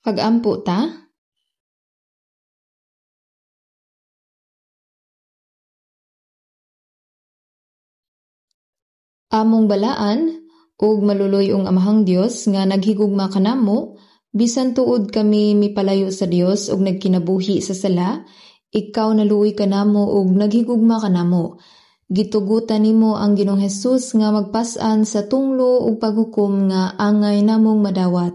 Pag-ampo ta? Among balaan, ug maluluyong Amahang Dios nga naghigugma kanamo, bisan tuod kami mipalayo sa Dios ug nagkinabuhi sa sala, ikaw naluoy kanamo ug naghigugma kanamo. Gitugutan nimo ang Ginoong Hesus nga magpas-an sa tunglo ug paghukom nga angay namong madawat.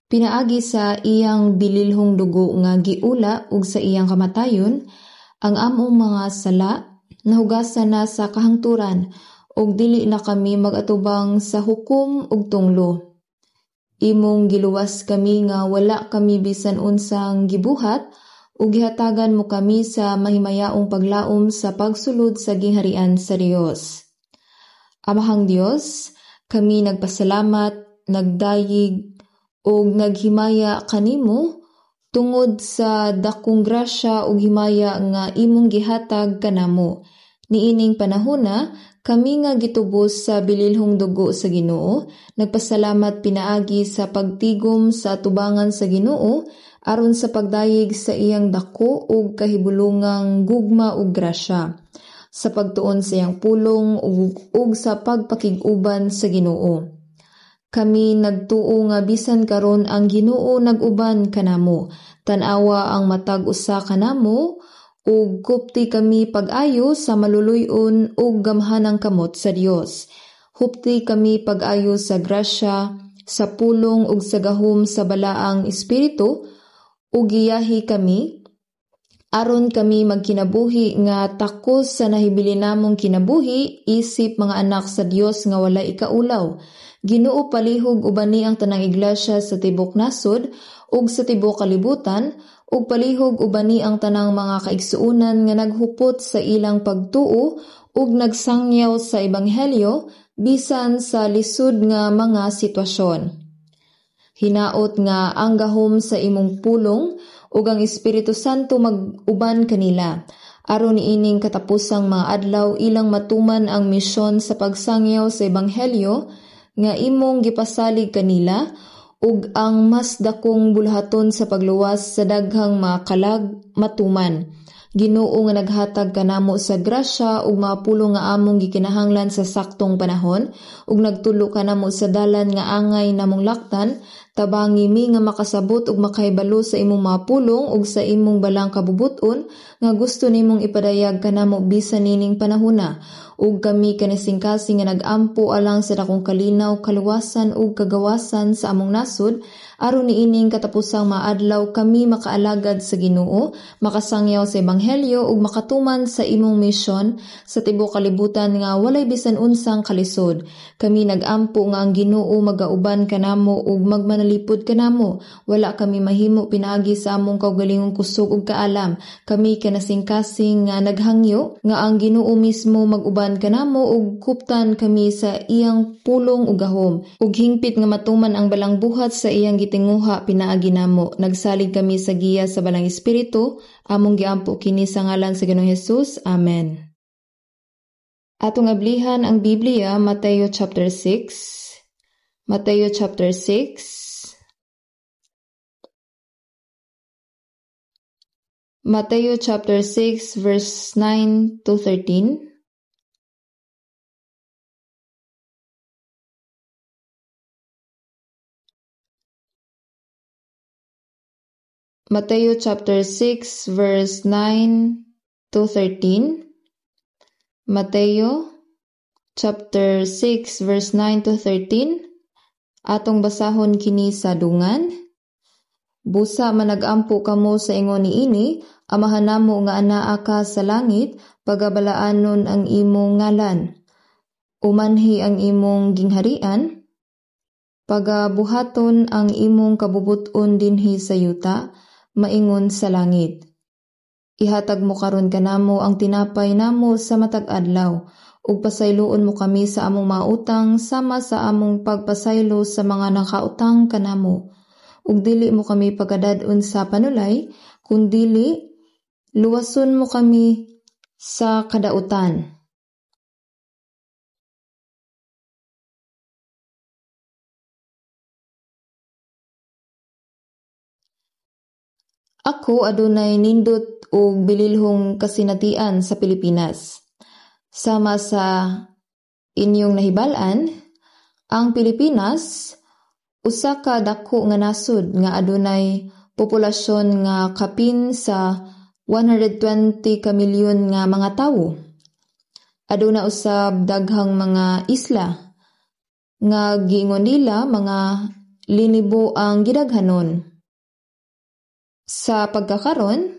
Pinaagi sa iyang bililhong dugo nga giula ug sa iyang kamatayon, ang among mga sala nahugasan na sa kahangturan ug dili na kami magatubang sa hukom ug tunglo. Imong giluwas kami nga wala kami bisan unsang gibuhat ug gihatagan mo kami sa mahimayaong paglaom sa pagsulod sa gingharian sa Dios. Amahang Dios, kami nagpasalamat, nagdayig ug naghimaya kanimo tungod sa dakong grasya ug himaya nga imong gihatag kanamo. Niining panahona, kami nga gitubos sa bililhong dugo sa Ginoo, nagpasalamat pinaagi sa pagtigom sa atubangan sa Ginoo aron sa pagdayeg sa iyang dako ug kahibulungang gugma ug grasya, sa pagtuon sa iyang pulong ug sa pagpakig-uban sa Ginoo. Kami nagtuo nga bisan karon ang Ginoo nag-uban kanamo, tan-awa ang matag usa kanamo ug kupti kami pag-ayo sa maluluy-on ug gamhanang kamot sa Dios. Hupti kami pag-ayo sa grasya, sa pulong ug sa gahom sa balaang espiritu ug giyahi kami aron kami magkinabuhi nga takos sa nahibili namong kinabuhi isip mga anak sa Dios nga wala ikaulaw. Ginoo palihog ubani ang tanang iglesia sa tibok nasod ug sa tibok kalibutan ug palihog ubani ang tanang mga kaigsuonan nga naghupot sa ilang pagtuo ug nagsangyaw sa ebanghelyo bisan sa lisod nga mga sitwasyon. Hinaot nga ang gahom sa imong pulong ug ang Espiritu Santo mag-uban kanila aron niining katapusang mga adlaw ilang matuman ang misyon sa pagsangyaw sa ebanghelyo nga imong gipasalig kanila ug ang mas dakong bulhaton sa pagluwas sa daghang mga kalag matuman. Ginoo nga naghatag kanamo sa grasya ug mga pulong nga among gikinahanglan sa saktong panahon ug nagtulo kanamo sa dalan nga angay namong laktan, tabangi mi nga makasabot ug makahibalo sa imong mga pulong ug sa imong balang kabubuton nga gusto nimong ipadayag kanamo bisan nining panahona. Ug kami kanising-kasing nga nag-ampo alang sa dakong kalinaw, kaluwasan ug kagawasan sa among nasod aron niining katapusang maadlaw kami makaalagad sa Ginoo, makasangyaw sa ebanghelyo ug makatuman sa imong misyon sa tibuok kalibutan nga walay bisan unsang kalisod. Kami nag-ampo nga ang Ginoo magauban kanamo ug magmanalipod kanamo. Wala kami mahimo pinaagi sa among kaugalingong kusog ug kaalam. Kami kanasing-kasing nga naghangyo nga ang Ginoo mismo mag-uban kanamo ug kuptan kami sa iyang pulong ug gahom ug hingpit nga matuman ang balang buhat sa iyang gitinguha pinaagi namo. Nagsalig kami sa giya sa balang espiritu, among giampo kini sa ngalan sa Ginoong Hesus. Amen. Atong ablihan ang Biblia, Mateo chapter 6. Mateo chapter 6. Mateo chapter 6 verse 9 to 13. Mateo chapter 6 verse 9 to 13. Mateo chapter 6 verse 9 to 13. Atong basahon kini sa dungan. Busa manag-ampo kamo sa ingon niini, amahan namo nga anaa ka sa langit, pagabalaanon ang imong ngalan. Umanhi ang imong gingharian, pagabuhaton ang imong kabubuton dinhi sa yuta, maingon sa langit. Ihatag mo karon kanamo ang tinapay namo sa matag adlaw, ug pasayloon mo kami sa among mga utang sama sa among pagpasaylo sa mga nakautang kanamo. Ug dili mo kami pagkadad-on sa panulay, kundili luwason mo kami sa kadautan. Ako adunay nindot og bililhong kasinatian sa Pilipinas. Sama sa inyong nahibalan, ang Pilipinas usa ka dako nga nasod nga adunay populasyon nga kapin sa 120 ka milyon nga mga tawo. Aduna usab daghang mga isla nga giingon nila mga linibo ang gidaghanon. Sa pagkakaron,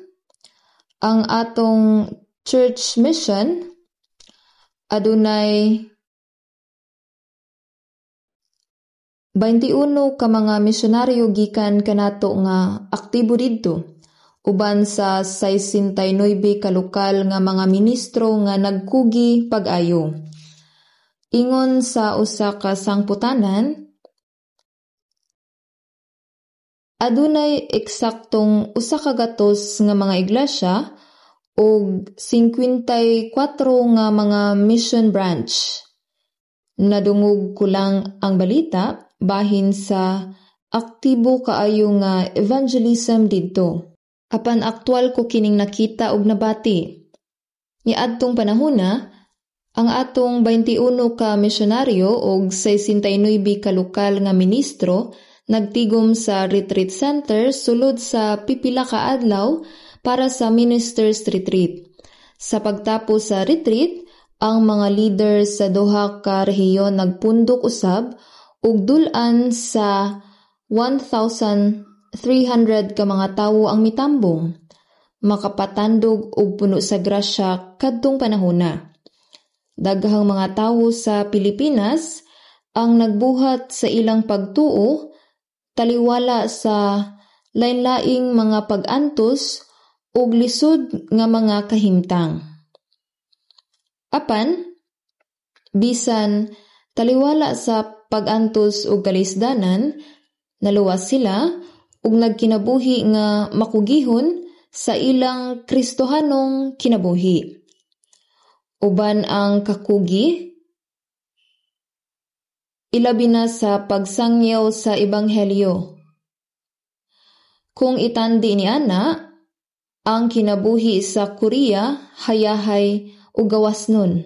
ang atong church mission adunay 21 ka mga misyonaryo gikan kanato nga aktibo didto, uban sa 69 ka lokal nga mga ministro nga nagkugi pag-ayo. Ingon sa usa ka sangputanan, adunay eksaktong usa ka gatos nga mga iglesia ug 54 nga mga mission branch. Nadungog ko lang ang balita bahin sa aktibo kaayo nga evangelism didto. Apan aktual ko kining nakita ug nabati. Niadtong panahona, ang atong 21 ka misyonaryo ug 69 ka lokal nga ministro nagtigom sa retreat center sulod sa pipila ka adlaw para sa ministers retreat. Sa pagtapos sa retreat, ang mga leader sa duha ka rehiyon nagpundok usab ug dul-an sa 1,300 ka mga tawo ang mitambong, makapatandog og puno sa grasya kadtong panahona. Daghang mga tawo sa Pilipinas ang nagbuhat sa ilang pagtuo taliwala sa lain-laing mga pag-antos ug lisod nga mga kahimtang. Apan, bisan taliwala sa pag-antos ug kalisdanan, naluwas sila ug nagkinabuhi nga makugihon sa ilang Kristohanong kinabuhi. Uban ang kakugi, ilabi na sa pagsangyaw sa ebanghelyo. Kung itandi ni ana, ang kinabuhi sa Korea hayahay ug gawas nun.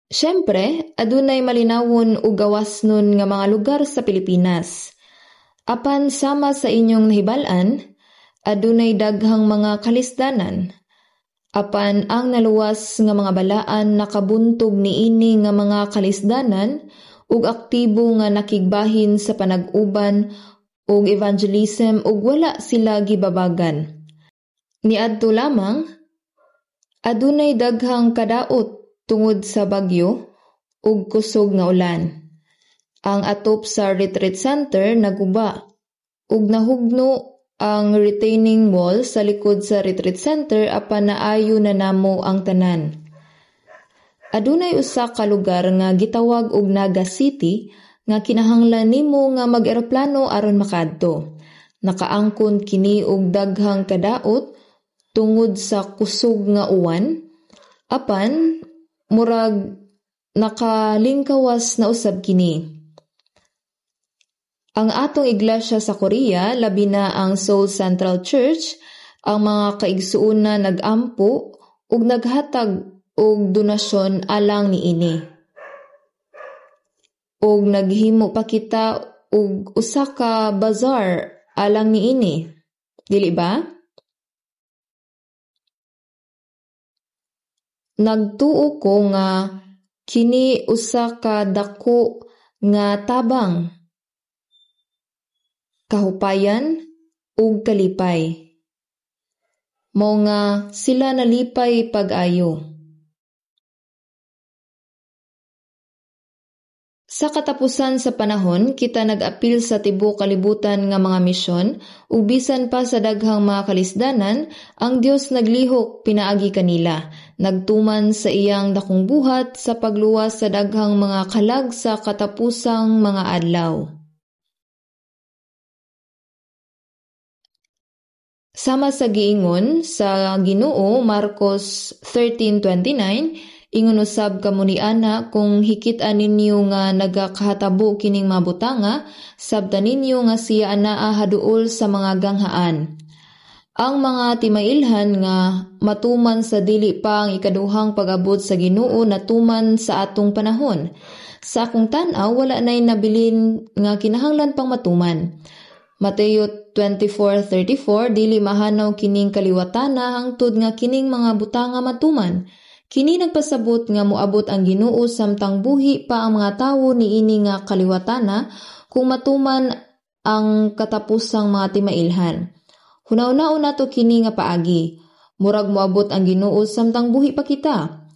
Siyempre, adunay malinawon ug gawas nun nga mga lugar sa Pilipinas. Apan sama sa inyong nahibalan, adunay daghang mga kalisdanan. Apan ang naluwas nga mga balaan nakabuntog niini nga mga kalisdanan ug aktibo nga nakigbahin sa panag-uban ug evangelism ug wala sila gibabagan. Niadto lamang, adunay daghang kadaot tungod sa bagyo ug kusog nga ulan. Ang atop sa retreat center naguba ug nahugno ang retaining wall sa likod sa retreat center apan naayo na namo ang tanan. Adunay usa ka lugar nga gitawag og Naga City nga kinahanglan nimo nga mag-eroplano aron makadto. Nakaangkon kini og daghang kadaot tungod sa kusog nga uwan, apan murag nakalingkawas na usab kini. Ang atong iglesia sa Korea, labi na ang Seoul Central Church, ang mga kaigsuuna nag-ampo ug naghatag og donasyon alang niini. Ug naghimo pa kita og usa ka bazaar alang niini. Dili ba? Nagtuo ko nga kini usa ka dako nga tabang, kahupayan ug kalipay. Mao nga sila nalipay pag-ayo. Sa katapusan sa panahon, kita nag-apil sa tibuok kalibutan nga mga misyon ug bisan pa sa daghang mga kalisdanan, ang Dios naglihok pinaagi kanila. Nagtuman sa iyang dakong buhat sa pagluwas sa daghang mga kalag sa katapusang mga adlaw. Sama sa giingon sa Ginoo Marcos 13:29, Ingon usab kamo ni ana kung hikit-an ninyo nga nagakahatabo kining mga butanga, sabtan ninyo nga siya anaa haduol sa mga ganghaan. Ang mga timailhan nga matuman sa dili pa ang ikaduhang pag-abot sa Ginoo natuman sa atong panahon. Sa akong tan-aw wala nay nabilin nga kinahanglan pang matuman. Mateo 24:34 dili mahanaw kining kaliwatana hangtod nga kining mga butanga matuman. Kini nagpasabot nga moabot ang Ginoo samtang buhi pa ang mga tawo niini nga kaliwatana kung matuman ang katapusang mga timailhan. Hunaw-hunaw nato kini nga paagi. Murag moabot ang Ginoo samtang buhi pa kita.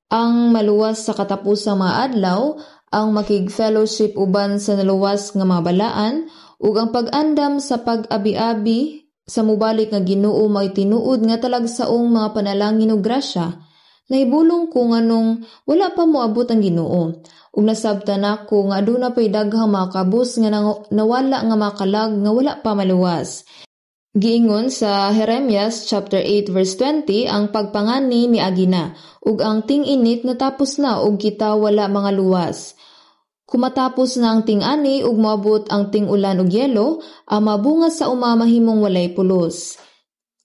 Ang maluwas sa katapusang mga adlaw, ang makig-fellowship uban sa naluwas nga mga balaan, ug ang pag-andam sa pag-abi-abi sa mubalik nga Ginoo may tinuod nga talagsaong mga panalangin ug grasya. Nahibulong ko nganong wala pa moabot ang Ginoo. Ug nasabtan ako nga aduna pay daghang mga kabus nga nawala nga makalag nga wala pa maluwas. Giingon sa Jeremias chapter 8 verse 20 ang pagpangani ni agina ug ang ting-init natapos na ug kita wala mga luwas. Kumatapos na ang ting-ani ug moabot ang ting-ulan ug yelo, ang mabunga sa uma mahimong walay pulos.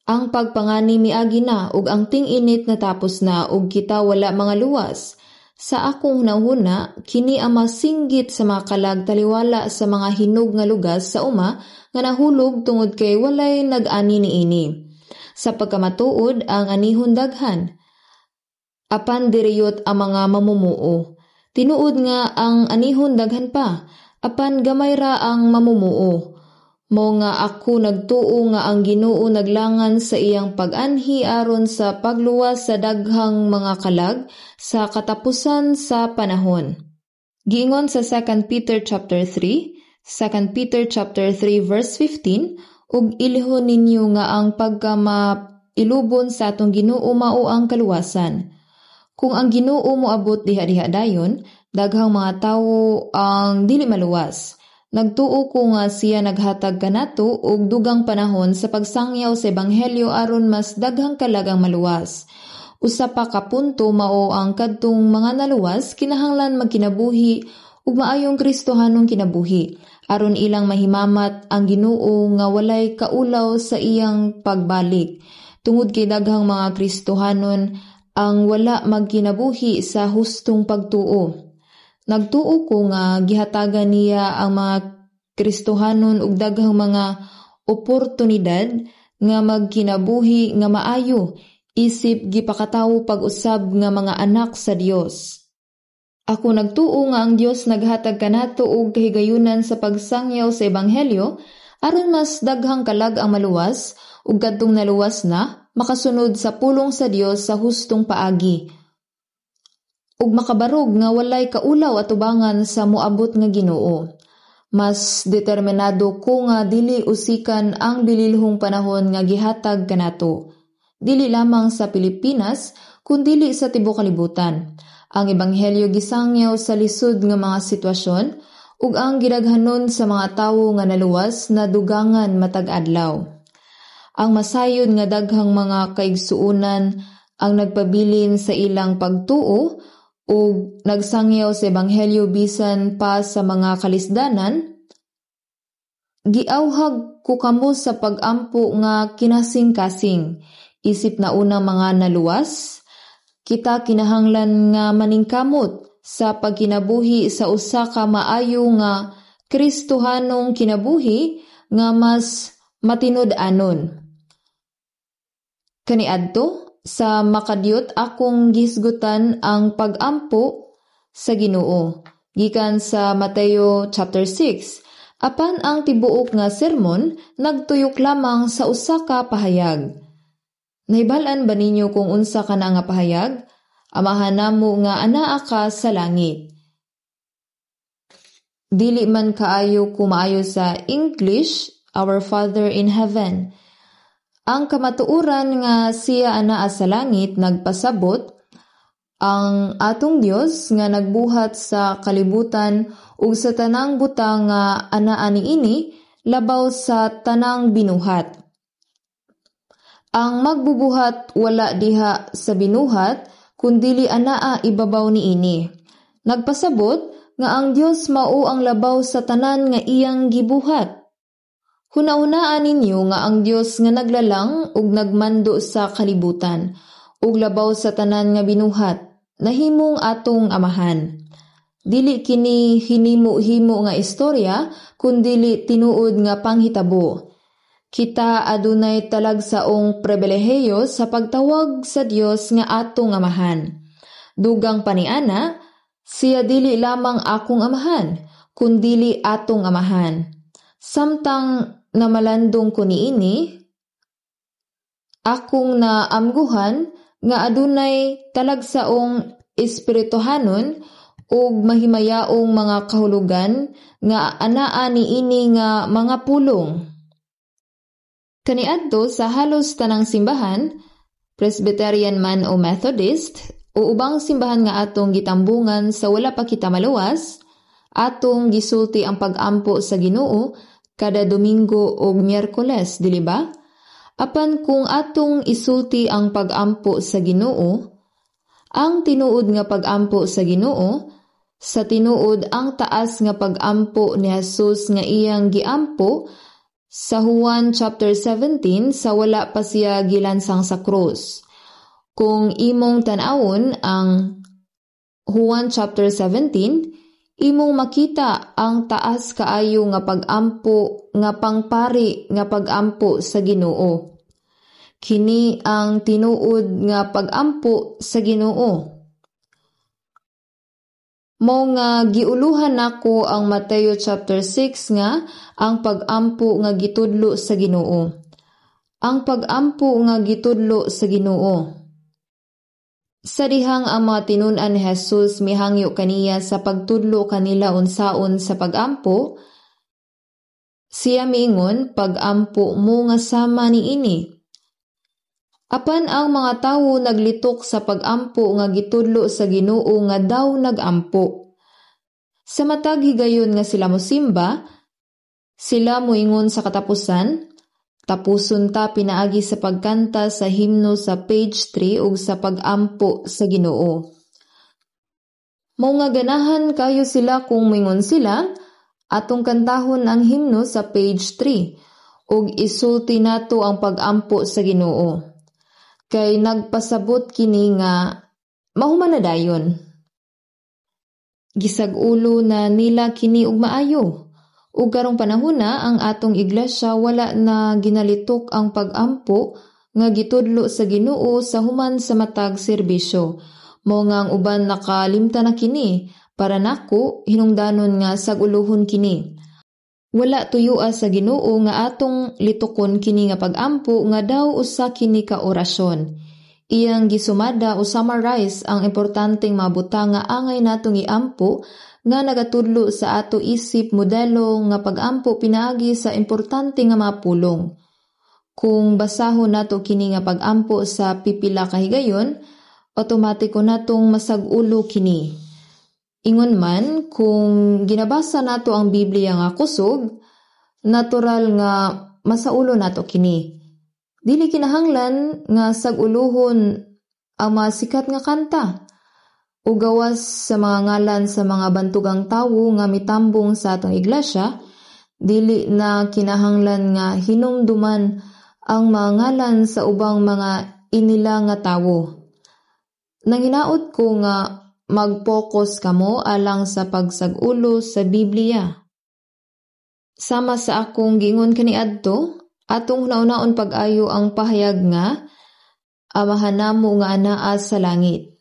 Ang pagpangani miagi na ug ang ting-init natapos na ug kita wala mga luwas. Sa akong hunahuna, kini ang masinggit sa mga kalag taliwala sa mga hinog nga lugas sa uma nga nahulog tungod kay walay nag-ani niini. Sa pagkamatuod ang anihon daghan. Apan diriyot ang mga mamumuo. Tinuod nga ang anihon daghan pa, apan gamay ra ang mamumuo. Mo nga ako nagtuo nga ang Ginoo naglangan sa iyang pag-anhi aron sa pagluwas sa daghang mga kalag sa katapusan sa panahon. Giingon sa 2 Peter chapter 3, 2 Peter chapter 3 verse 15, ug ilihon ninyo nga ang pagkamailubon sa atong Ginoo mao ang kaluwasan. Kung ang Ginoo moabot diha-diha dayon, daghang mga tawo ang dili maluwas. Nagtuo ko nga siya naghatag kanato og dugang panahon sa pagsangyaw sa ebanghelyo aron mas daghang kalag ang maluwas. Usa pa ka punto mao ang kadtong mga naluwas kinahanglan magkinabuhi ug maayong Kristohanong kinabuhi aron ilang mahimamat ang Ginoo nga walay kaulaw sa iyang pagbalik. Tungod kay daghang mga Kristohanon ang wala magkinabuhi sa hustong pagtuo. Nagtuo ko nga gihatagan niya ang mga Kristohanon ug daghang mga oportunidad nga magkinabuhi nga maayo isip gipakatawo pag-usab nga mga anak sa Dios. Ako nagtuo nga ang Dios naghatag kanato og kahigayunan sa pagsangyaw sa ebanghelyo aron mas daghang kalag ang maluwas ug kadtong naluwas na makasunod sa pulong sa Dios sa hustong paagi. Ug makabarog nga walay kaulaw at ubangan sa moabot nga Ginoo. Mas determinado ko nga dili usikan ang bililhong panahon nga gihatag kanato. Dili lamang sa Pilipinas, kundi sa tibuok kalibutan. Ang ebanghelyo gisangyaw sa lisod nga mga sitwasyon ug ang gidaghanon sa mga tawo nga naluwas na dugangan matag adlaw. Ang masayod nga daghang mga kaigsuonan ang nagpabilin sa ilang pagtuo ug nagsangyaw sa ebanghelyo bisan pa sa mga kalisdanan. Giawhag ko kamo sa pag-ampo nga kinasing-kasing. Isip na unang mga naluwas, kita kinahanglan nga maningkamot sa pagkinabuhi sa usa ka maayo nga Kristohanong kinabuhi nga mas matinud-anon. Kaniadto sa makadyot akong gisgutan ang pag-ampo sa Ginoo. Gikan sa Mateo chapter 6, apan ang tibuok nga sermon nagtuyok lamang sa usa ka pahayag. Nahibalan ba ninyo kung unsa ka na nga pahayag? Amahan namo nga anaa ka sa langit. Dili man kaayo kumaayo sa English, Our Father in Heaven. Ang kamatuoran nga siya anaa sa langit nagpasabot, ang atong Dios nga nagbuhat sa kalibutan ug sa tanang butang nga anaa niini labaw sa tanang binuhat. Ang magbubuhat wala diha sa binuhat kundili anaa ibabaw niini. Nagpasabot nga ang Dios mao ang labaw sa tanan nga iyang gibuhat. Hunaunaan ninyo nga ang Dios nga naglalang ug nagmando sa kalibutan ug labaw sa tanan nga binuhat, nahimong atong amahan. Dili kini hinimo-himo nga istorya, kundili tinuod nga panghitabo. Kita adunay talagsaong pribilehiyo sa pagtawag sa Dios nga atong amahan. Dugang paniana, siya dili lamang akong amahan, kundili atong amahan. Samtang namalandong ko niini, akong naamguhan nga adunay talagsaong espirituhanon ug mahimayaong mga kahulugan nga anaa niini nga mga pulong. Kaniadto sa halos tanang simbahan, Presbyterian man o Methodist, o ubang simbahan nga atong gitambungan sa wala pa kita maluwas, atong gisulti ang pag-ampo sa Ginoo kada Domingo o Miyerkules, dili ba? Apan kung atong isulti ang pag-ampo sa Ginoo, ang tinuod nga pag-ampo sa Ginoo, sa tinuod ang taas nga pag-ampo ni Jesus nga iyang giampo sa Juan chapter 17 sa wala pa siya gilansang sa krus. Kung imong tan-awon ang Juan chapter 17, imong makita ang taas kaayo nga pag-ampo nga pangpari nga pag-ampo sa Ginoo. Kini ang tinuod nga pag-ampo sa Ginoo. Mao nga giuluhan nako ang Mateo chapter 6 nga ang pag-ampo nga gitudlo sa Ginoo. Ang pag-ampo nga gitudlo sa Ginoo. Sa dihang ang mga tinun-an ni Jesus mihangyo kaniya sa pagtudlo kanila unsaon sa pag-ampo, siya miingon, pag-ampo mo nga sama niini. Apan ang mga tawo naglitok sa pag-ampo nga gitudlo sa Ginoo nga daw nagampo. Sa matag higayon nga sila mosimba, sila moingon sa katapusan, tapuson ta pinaagi sa pagkanta sa himno sa page 3 ug sa pag-ampo sa Ginoo. Mao nga ganahan kayo sila kung moingon sila, atong kantahon ang himno sa page 3 ug isulti nato ang pag-ampo sa Ginoo. Kay nagpasabot kini nga mahuman na dayon. Gisag-ulo na nila kini og maayo. Ug karong panahon na ang atong iglesia wala na ginalitok ang pag-ampo nga gitudlo sa Ginoo sa human sa matag serbisyo. Mao nga ang uban nakalimtan na kini, para nako hinungdanon nga sag-uluhon kini. Wala tuyua sa Ginoo nga atong litukon kini nga pag-ampo nga daw usa kini ka orasyon. Iyang gisumada o summarize ang importanteng mga butang nga angay natong iampo nga nagatudlo sa ato isip modelo nga pag-ampo pinaagi sa importante nga mga pulong. Kung basahon nato kini nga pag-ampo sa pipila ka higayon, otomatiko natong masag-ulo kini. Ingon man, kung ginabasa nato ang Biblia nga kusog, natural nga masaulo nato kini. Dili kinahanglan nga sag-uluhon ang mga sikat nga kanta o gawas sa mga ngalan sa mga bantugang tawo nga mitambong sa atong iglesia, dili na kinahanglan nga hinumduman ang mga ngalan sa ubang mga inila nga tawo. Nanginaot ko nga mag-focus kamo alang sa pagsag-ulo sa Biblia. Sama sa akong gingon kaniadto, atong hunaon pag-ayo ang pahayag nga amahan namo nga anaa sa langit.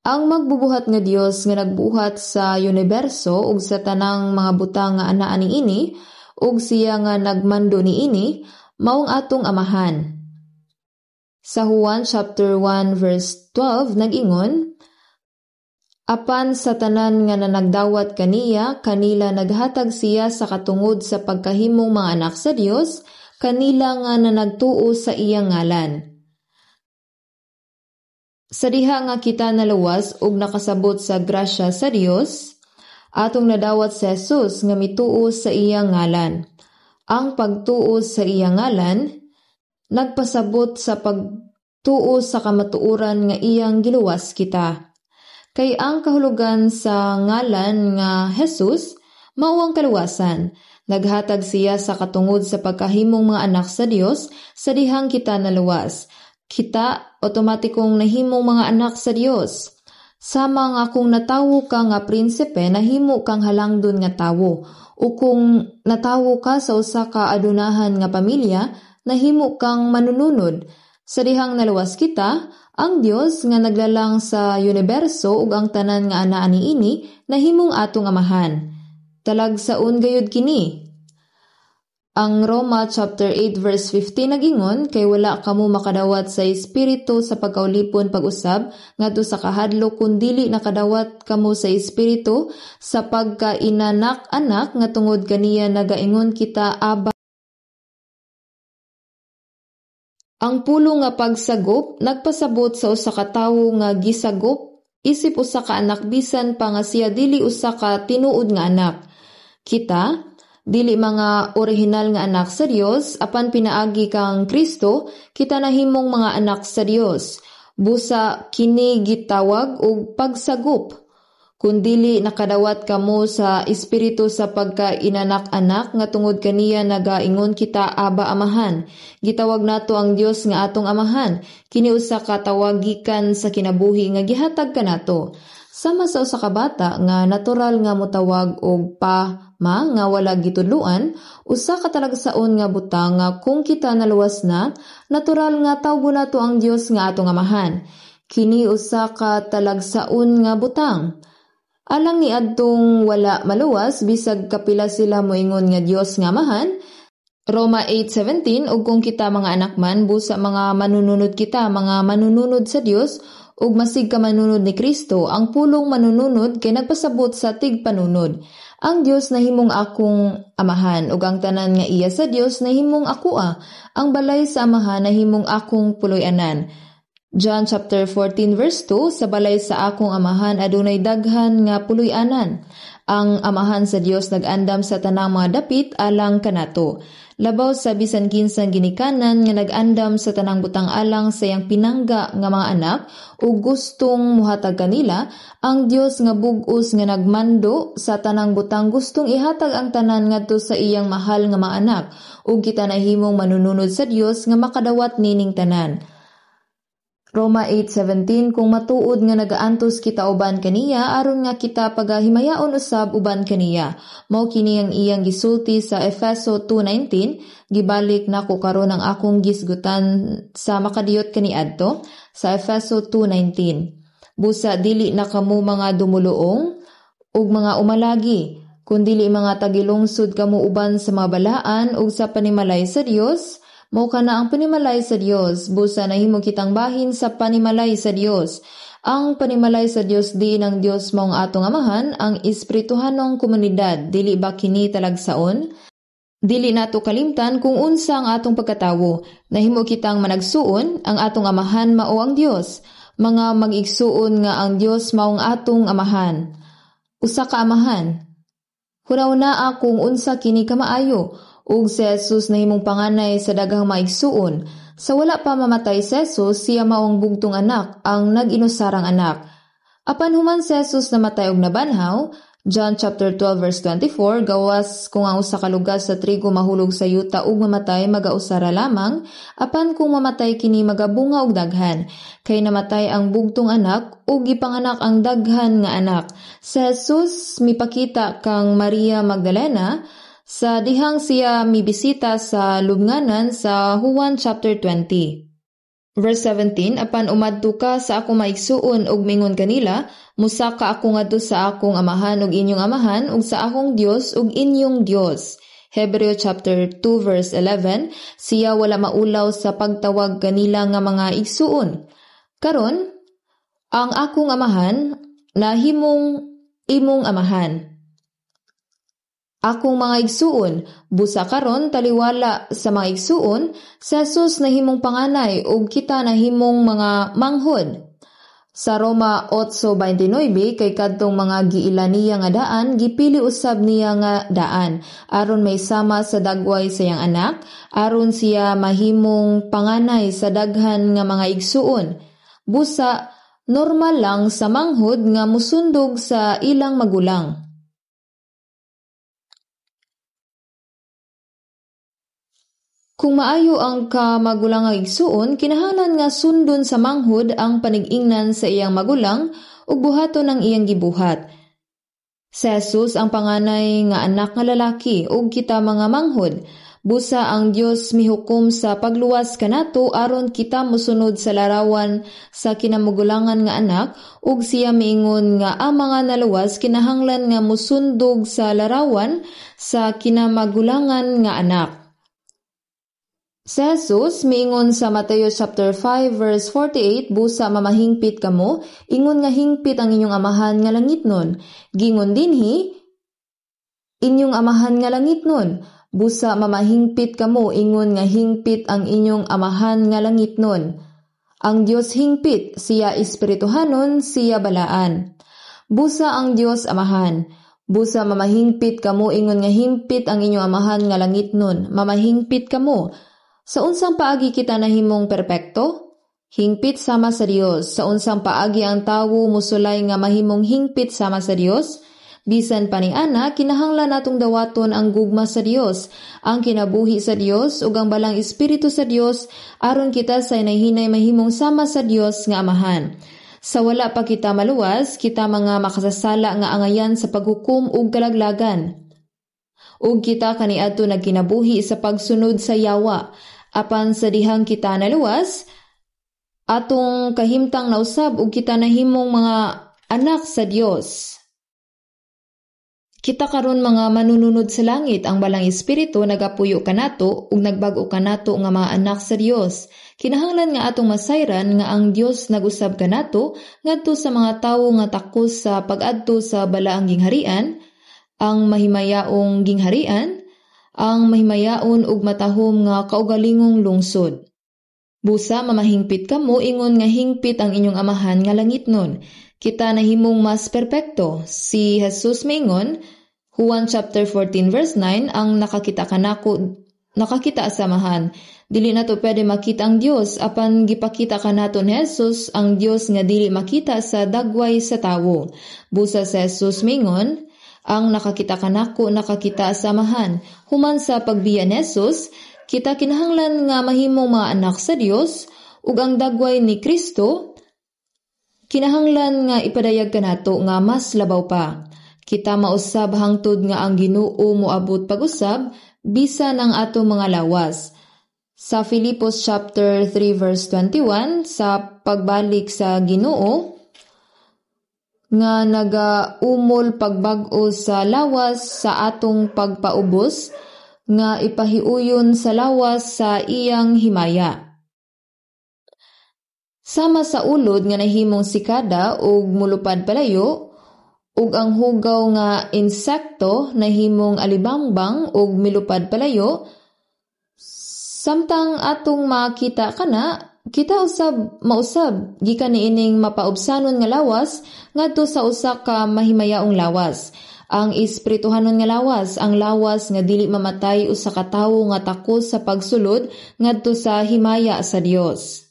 Ang magbubuhat nga Dios nga nagbuhat sa universo ug sa tanang mga butang nga anaa niini ug siya nga nagmando niini maong atong amahan. Sa Juan chapter 1 verse 12 nag-ingon, apan sa tanan nga nanagdawat kaniya, kanila naghatag siya sa katungod sa pagkahimong mga anak sa Dios, kanila nga nanagtuo sa iyang ngalan. Sa diha nga kita naluwas ug nakasabot sa grasya sa Dios, atong nadawat si Jesus nga mituo sa iyang ngalan. Ang pagtuo sa iyang ngalan nagpasabot sa pagtuo tuo sa kamatuoran nga iyang giluwas kita. Kay ang kahulugan sa ngalan nga Jesus mao ang kaluwasan. Naghatag siya sa katungod sa pagkahimong mga anak sa Dios sa dihang kita naluwas. Kita otomatikong nahimong mga anak sa Dios. Sama nga kung natawo ka nga prinsipe, nahimo kang halangdon nga tawo. O kung natawo ka sa usa ka adunahan nga pamilya, nahimo kang manununod. Sa dihang naluwas kita, ang Dios nga naglalang sa universo ug ang tanan nga anaa niini nahimong atong amahan. Talagsaon gayud kini. Ang Roma chapter 8 verse 15 nagingon, kay wala kamo makadawat sa espiritu sa pagkaulipon pag-usab ngadto sa kahadlok kun dili nakadawat kamo sa espiritu sa pagkainanak-anak nga tungod kaniya nagaingon kita aba. Ang pulo nga pagsagop nagpasabot sa usa ka tawo nga gisagop isip usa ka anak bisan pa nga siya dili usa ka tinuod nga anak. Kita dili mga orihinal nga anak sa Dios, apan pinaagi kang Kristo, kita nahimong mga anak sa Dios. Busa kini gitawag og pagsagop. Kung dili nakadawat kamo sa espiritu sa pagkainanak-anak nga tungod kaniya nagaingon kita aba amahan. Gitawag nato ang Dios nga atong amahan. Kini usa ka tawagikan sa kinabuhi nga gihatag kanato. Sama sa usa ka bata nga natural nga motawag og ma nga wala gitudluan, usa ka talagsaon nga butang nga kung kita naluwas na, natural nga tawgo nato ang Dios nga atong amahan. Kini usa ka talagsaon nga butang. Alang ni adtong wala maluwas bisag kapila sila moingon nga Dios nga amahan. Roma 8:17 ug kung kita mga anak man busa mga manununod kita mga manununod sa Dios ug masig ka manunod ni Kristo, ang pulong manununod kay nagpasabot sa tigpanunod. Ang Dios nahimong akong amahan ug ang tanan nga iya sa Dios nahimong akoa. Ang balay sa amahan nahimong akong puloy-anan. John chapter 14 verse 2, sa balay sa akong amahan adunay daghan nga puloy-anan. Ang amahan sa Dios nag-andam sa tanang mga dapit alang kanato. Labaw sa bisan kinsang ginikanan nga nag-andam sa tanang butang alang sa iyang pinangga nga mga anak ug gustong muhatag kanila, ang Dios nga bug-os nga nagmando sa tanang butang gustong ihatag ang tanan ngadto sa iyang mahal nga mga anak ug kita nahimong manununod sa Dios nga makadawat nining tanan. Roma 8:17 kung matuod nga nagaantos kita uban kaniya aron nga kita pagahimayaon usab uban kaniya. Mao kini ang iyang gisulti sa Efeso 2:19, gibalik nako karon ang akong gisgutan sa makadiyot kaniadto sa Efeso 2:19. Busa dili na kamo mga dumuluong ug mga umalagi, kundili mga tagilungsod kamo uban sa mga balaan ug sa panimalay sa Dios. Mao kana ang panimalay sa Dios, busa nahimo kitang bahin sa panimalay sa Dios. Ang panimalay sa Dios diin ang Dios mao ang atong amahan, ang espirituhanong komunidad, dili ba kini talagsaon? Dili nato kalimtan kung unsa ang atong pagkatawo. Nahimo kitang managsuon, ang atong amahan mao ang Dios. Mga mag-igsuon nga ang Dios mao ang atong amahan. Usa ka amahan. Hunaw-naa kung unsa kini kamaayo. Ug si Jesus nahimong panganay sa daghang maigsuon. Sa wala pa mamatay si Jesus, siya maong bugtong anak, ang nag-inusarang anak. Apan human si Jesus namatay og nabanhaw, John chapter 12 verse 24, gawas kung ang usa ka lugas sa trigo mahulog sa yuta ug mamatay magausara lamang, apan kung mamatay kini magabunga og daghan, kay namatay ang bugtong anak ug gipanganak ang daghan nga anak. Si Jesus mipakita kang Maria Magdalena sa dihang siya mibisita sa lubnganan sa Juan chapter 20. Verse 17, apan umadto ka sa akong maigsuon ug mingon kanila, musaka ako ngadto sa akong amahan ug inyong amahan ug sa akong Dios ug inyong Dios. Hebreo chapter 2 verse 11, siya wala maulaw sa pagtawag kanila nga mga igsuon. Karon, ang akong amahan nahimong imong amahan. Akong mga igsuon, busa karon taliwala sa mga igsuon, si Jesus nahimong panganay ug kita nahimong mga manghod. Sa Roma 8:29 kay kadtong mga giila niya nga daan, gipili usab niya nga daan aron may sama sa dagway sa iyang anak, aron siya mahimong panganay sa daghan nga mga igsuon. Busa, normal lang sa manghod nga musundog sa ilang magulang. Kung maayo ang kamagulang nga igsuon, kinahanglan nga sundon sa manghod ang panig-ingnan sa iyang magulang ug buhaton ang iyang gibuhat. Si Jesus ang panganay nga anak nga lalaki ug kita mga manghod. Busa ang Dios mihukom sa pagluwas kanato aron kita mosunod sa larawan sa kinamagulangan nga anak ug siya miingon nga ang mga naluwas kinahanglan nga mosundog sa larawan sa kinamagulangan nga anak. Si Jesus miingon sa Mateo chapter 5 verse 48, busa mamahingpit kamo, ingon nga hingpit ang inyong amahan nga langitnon. Gingon dinhi, inyong amahan nga langitnon. Busa mamahingpit kamo, ingon nga hingpit ang inyong amahan nga langitnon. Ang Dios hingpit, siya espirituhanon, siya balaan. Busa ang Dios amahan. Busa mamahingpit kamo, ingon nga hingpit ang inyong amahan nga langitnon. Mamahingpit kamo. Sa unsang paagi kita nahimong perpekto? Hingpit sama sa Dios. Sa unsang paagi ang tawo musulay nga mahimong hingpit sama sa Dios? Bisan pa ni ana, kinahanglan natong dawaton ang gugma sa Dios, ang kinabuhi sa Dios ug ang balang espiritu sa Dios aron kita sa hinay mahimong sama sa Dios nga amahan. Sa wala pa kita maluwas, kita mga makasasala nga angayan sa paghukom ug kalaglagan. Ug kita kaniadto nagkinabuhi sa pagsunod sa yawa. Apan sa dihang kita naluwas, atong kahimtang nausab ug kita nahimong mga anak sa Dios. Kita karon mga manununod sa langit, ang balang espiritu nagapuyo kanato ug nagbag-o kanato nga mga anak sa Dios. Kinahanglan nga atong masayran nga ang Dios nag-usab kanato ngadto sa mga tawo nga takos sa pag-adto sa balaang gingharian, ang mahimayaong gingharian, ang mahimayaon ug matahom nga kaugalingong lungsod. Busa mamahingpit kamo, ingon nga hingpit ang inyong amahan nga langitnon. Kita nahimong mas perpekto. Si Jesus maingon, Juan chapter 14 verse 9, ang nakakita kanako, nakakita asamahan. Dili nato pwede makita ang Dios, apan gipakita kanato ni Jesus ang Dios nga dili makita sa dagway sa tawo. Busa si Jesus maingon, ang nakakita kanako, nakakita asamahan. Human sa pagbiya ni Jesus, kita kinahanglan nga mahimong mga anak sa Dios ug ang dagway ni Kristo kinahanglan nga ipadayag kanato nga mas labaw pa. Kita mausab hangtod nga ang Ginoo moabot pag-usab bisan ang atong mga lawas. Sa Filipos chapter 3 verse 21, sa pagbalik sa Ginoo nga nagaumol pagbag-o sa lawas sa atong pagpaubos, nga ipahiuyon sa lawas sa iyang himaya. Sama sa ulod nga nahimong sikada ug mulupad palayo, ug ang hugaw nga insekto nahimong alibangbang ug milupad palayo, samtang atong makita kana, kita mausab gikan niining mapaubsanon nga lawas ngadto sa usa ka mahimayaong lawas. Ang espirituhanon nga lawas, ang lawas nga dili mamatay usa ka tawo nga takos sa pagsulod ngadto sa himaya sa Dios.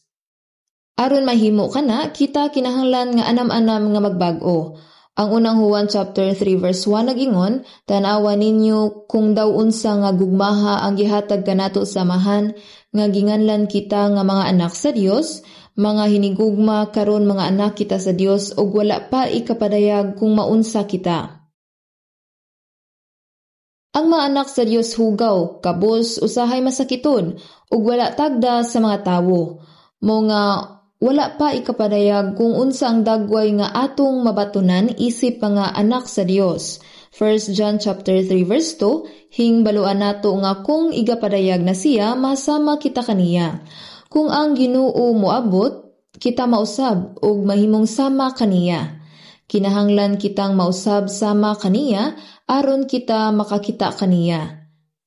Aron mahimo kana, kita kinahanglan nga anam-anam nga magbag-o. Ang unang Juan chapter 3 verse 1 nagingon, tan-awa ninyo kung daw unsa nga gugmaha ang gihatag kanato sa amahan nga ginganlan kita nga mga anak sa Dios, mga hinigugma karon mga anak kita sa Dios ug wala pa ikapadayag kung maunsa kita. Ang mga anak sa Dios hugaw, kabos, usahay masakiton ug wala tagda sa mga tawo. Mo nga wala pa ikapadayag kung unsa ang dagway nga atong mabatunan isip mga anak sa Dios. 1 John chapter 3 verse 2, hingbaluan nato nga kung igapadayag na siya, masama kita kaniya. Kung ang Ginoo moabot, kita mausab ug mahimong sama kaniya. Kinahanglan kitang mausab sama kaniya aron kita makakita kaniya.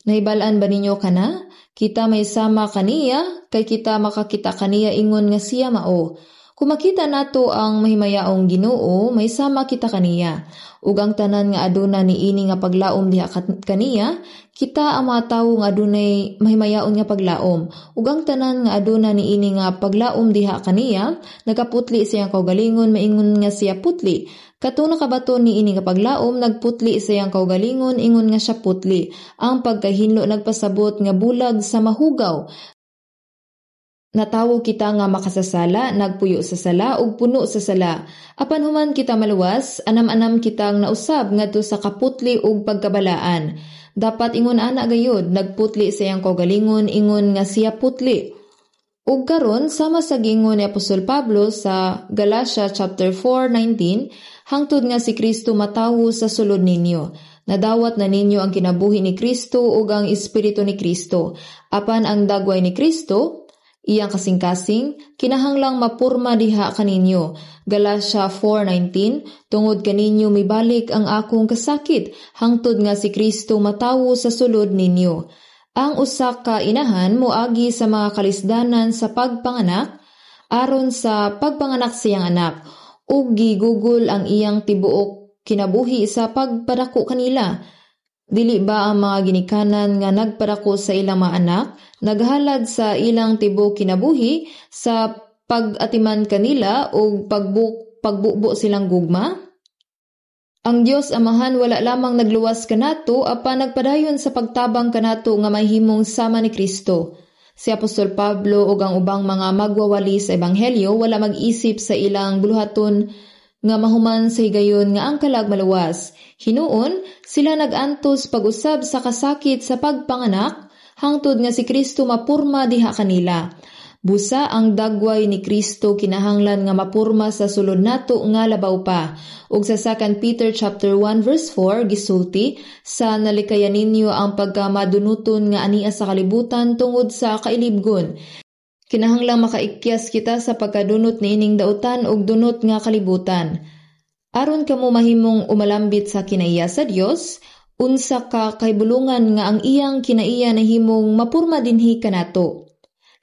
Nahibalaan ba ninyo kana? Kita may sama kaniya, kay kita makakita kaniya ingon nga siya mao. Kung makita nato ang mahimayaong Ginoo, may sama kita kaniya. Ug ang tanan nga aduna niini nga paglaom diha kaniya, kita ang mga tawo nga adunay mahimayaon nga paglaom. Ug ang tanan nga aduna niini nga paglaom diha kaniya, nagaputli siyang kaugalingon, maingon nga siya putli. Katong nakabaton niini nga paglaom, nagputli siyang kaugalingon, ingon nga siya putli. Ang pagkahinlo nagpasabot nga bulag sa mahugaw. Natawo kita nga makasasala, nagpuyo sa sala ug puno sa sala. Apan human kita maluwas, anam-anam kitang nausab ngadto sa kaputli ug pagkabalaan. Dapat ingon ana gayud, nagputli sayang kaugalingon, ingon nga siya putli. Ug karon sama sa gingon ni Apostol Pablo sa Galatia chapter 4:19, hangtod nga si Kristo matawo sa sulod ninyo. Nadawat na ninyo ang kinabuhi ni Kristo ug ang espiritu ni Kristo. Apan ang dagway ni Kristo, iyang kasing-kasing, kinahanglang mapurma diha kaninyo. Galatia 4:19, tungod kaninyo mibalik ang akong kasakit, hangtod nga si Kristo matawo sa sulod ninyo. Ang usa ka inahan moagi sa mga kalisdanan sa pagpanganak, aron sa pagpanganak siyang anak, ug gigugol ang iyang tibuok kinabuhi sa pagpadako kanila. Dili ba ang mga ginikanan nga nagpadako sa ilang mga anak, naghalad sa ilang tibuok kinabuhi sa pag-atiman kanila o pagbubo silang gugma? Ang Dios Amahan wala lamang nagluwas kanato apan nagpadayon sa pagtabang kanato nga mahimong sama ni Kristo. Si Apostol Pablo ug ang ubang mga magwawali sa ebanghelyo wala mag-isip sa ilang buluhaton nga mahuman sa higayon nga ang kalag maluwas. Hinuon, sila nag-antos pag-usab sa kasakit sa pagpanganak, hangtod nga si Kristo mapurma diha kanila. Busa ang dagway ni Kristo kinahanglan nga mapurma sa sulod nato nga labaw pa. Ug sa 2 Peter chapter 1 verse 4 gisulti, sa nalikayan ninyo ang pagkamadunuton nga ania sa kalibutan tungod sa kailibgon. Kinahanglang makaikyas kita sa pagkadunot niining dautan ug dunot nga kalibutan. Aron kamo mahimong umalambit sa kinaiya sa Dios, unsa ka kahibulungan nga ang iyang kinaiya nahimong mapurma dinhi kanato.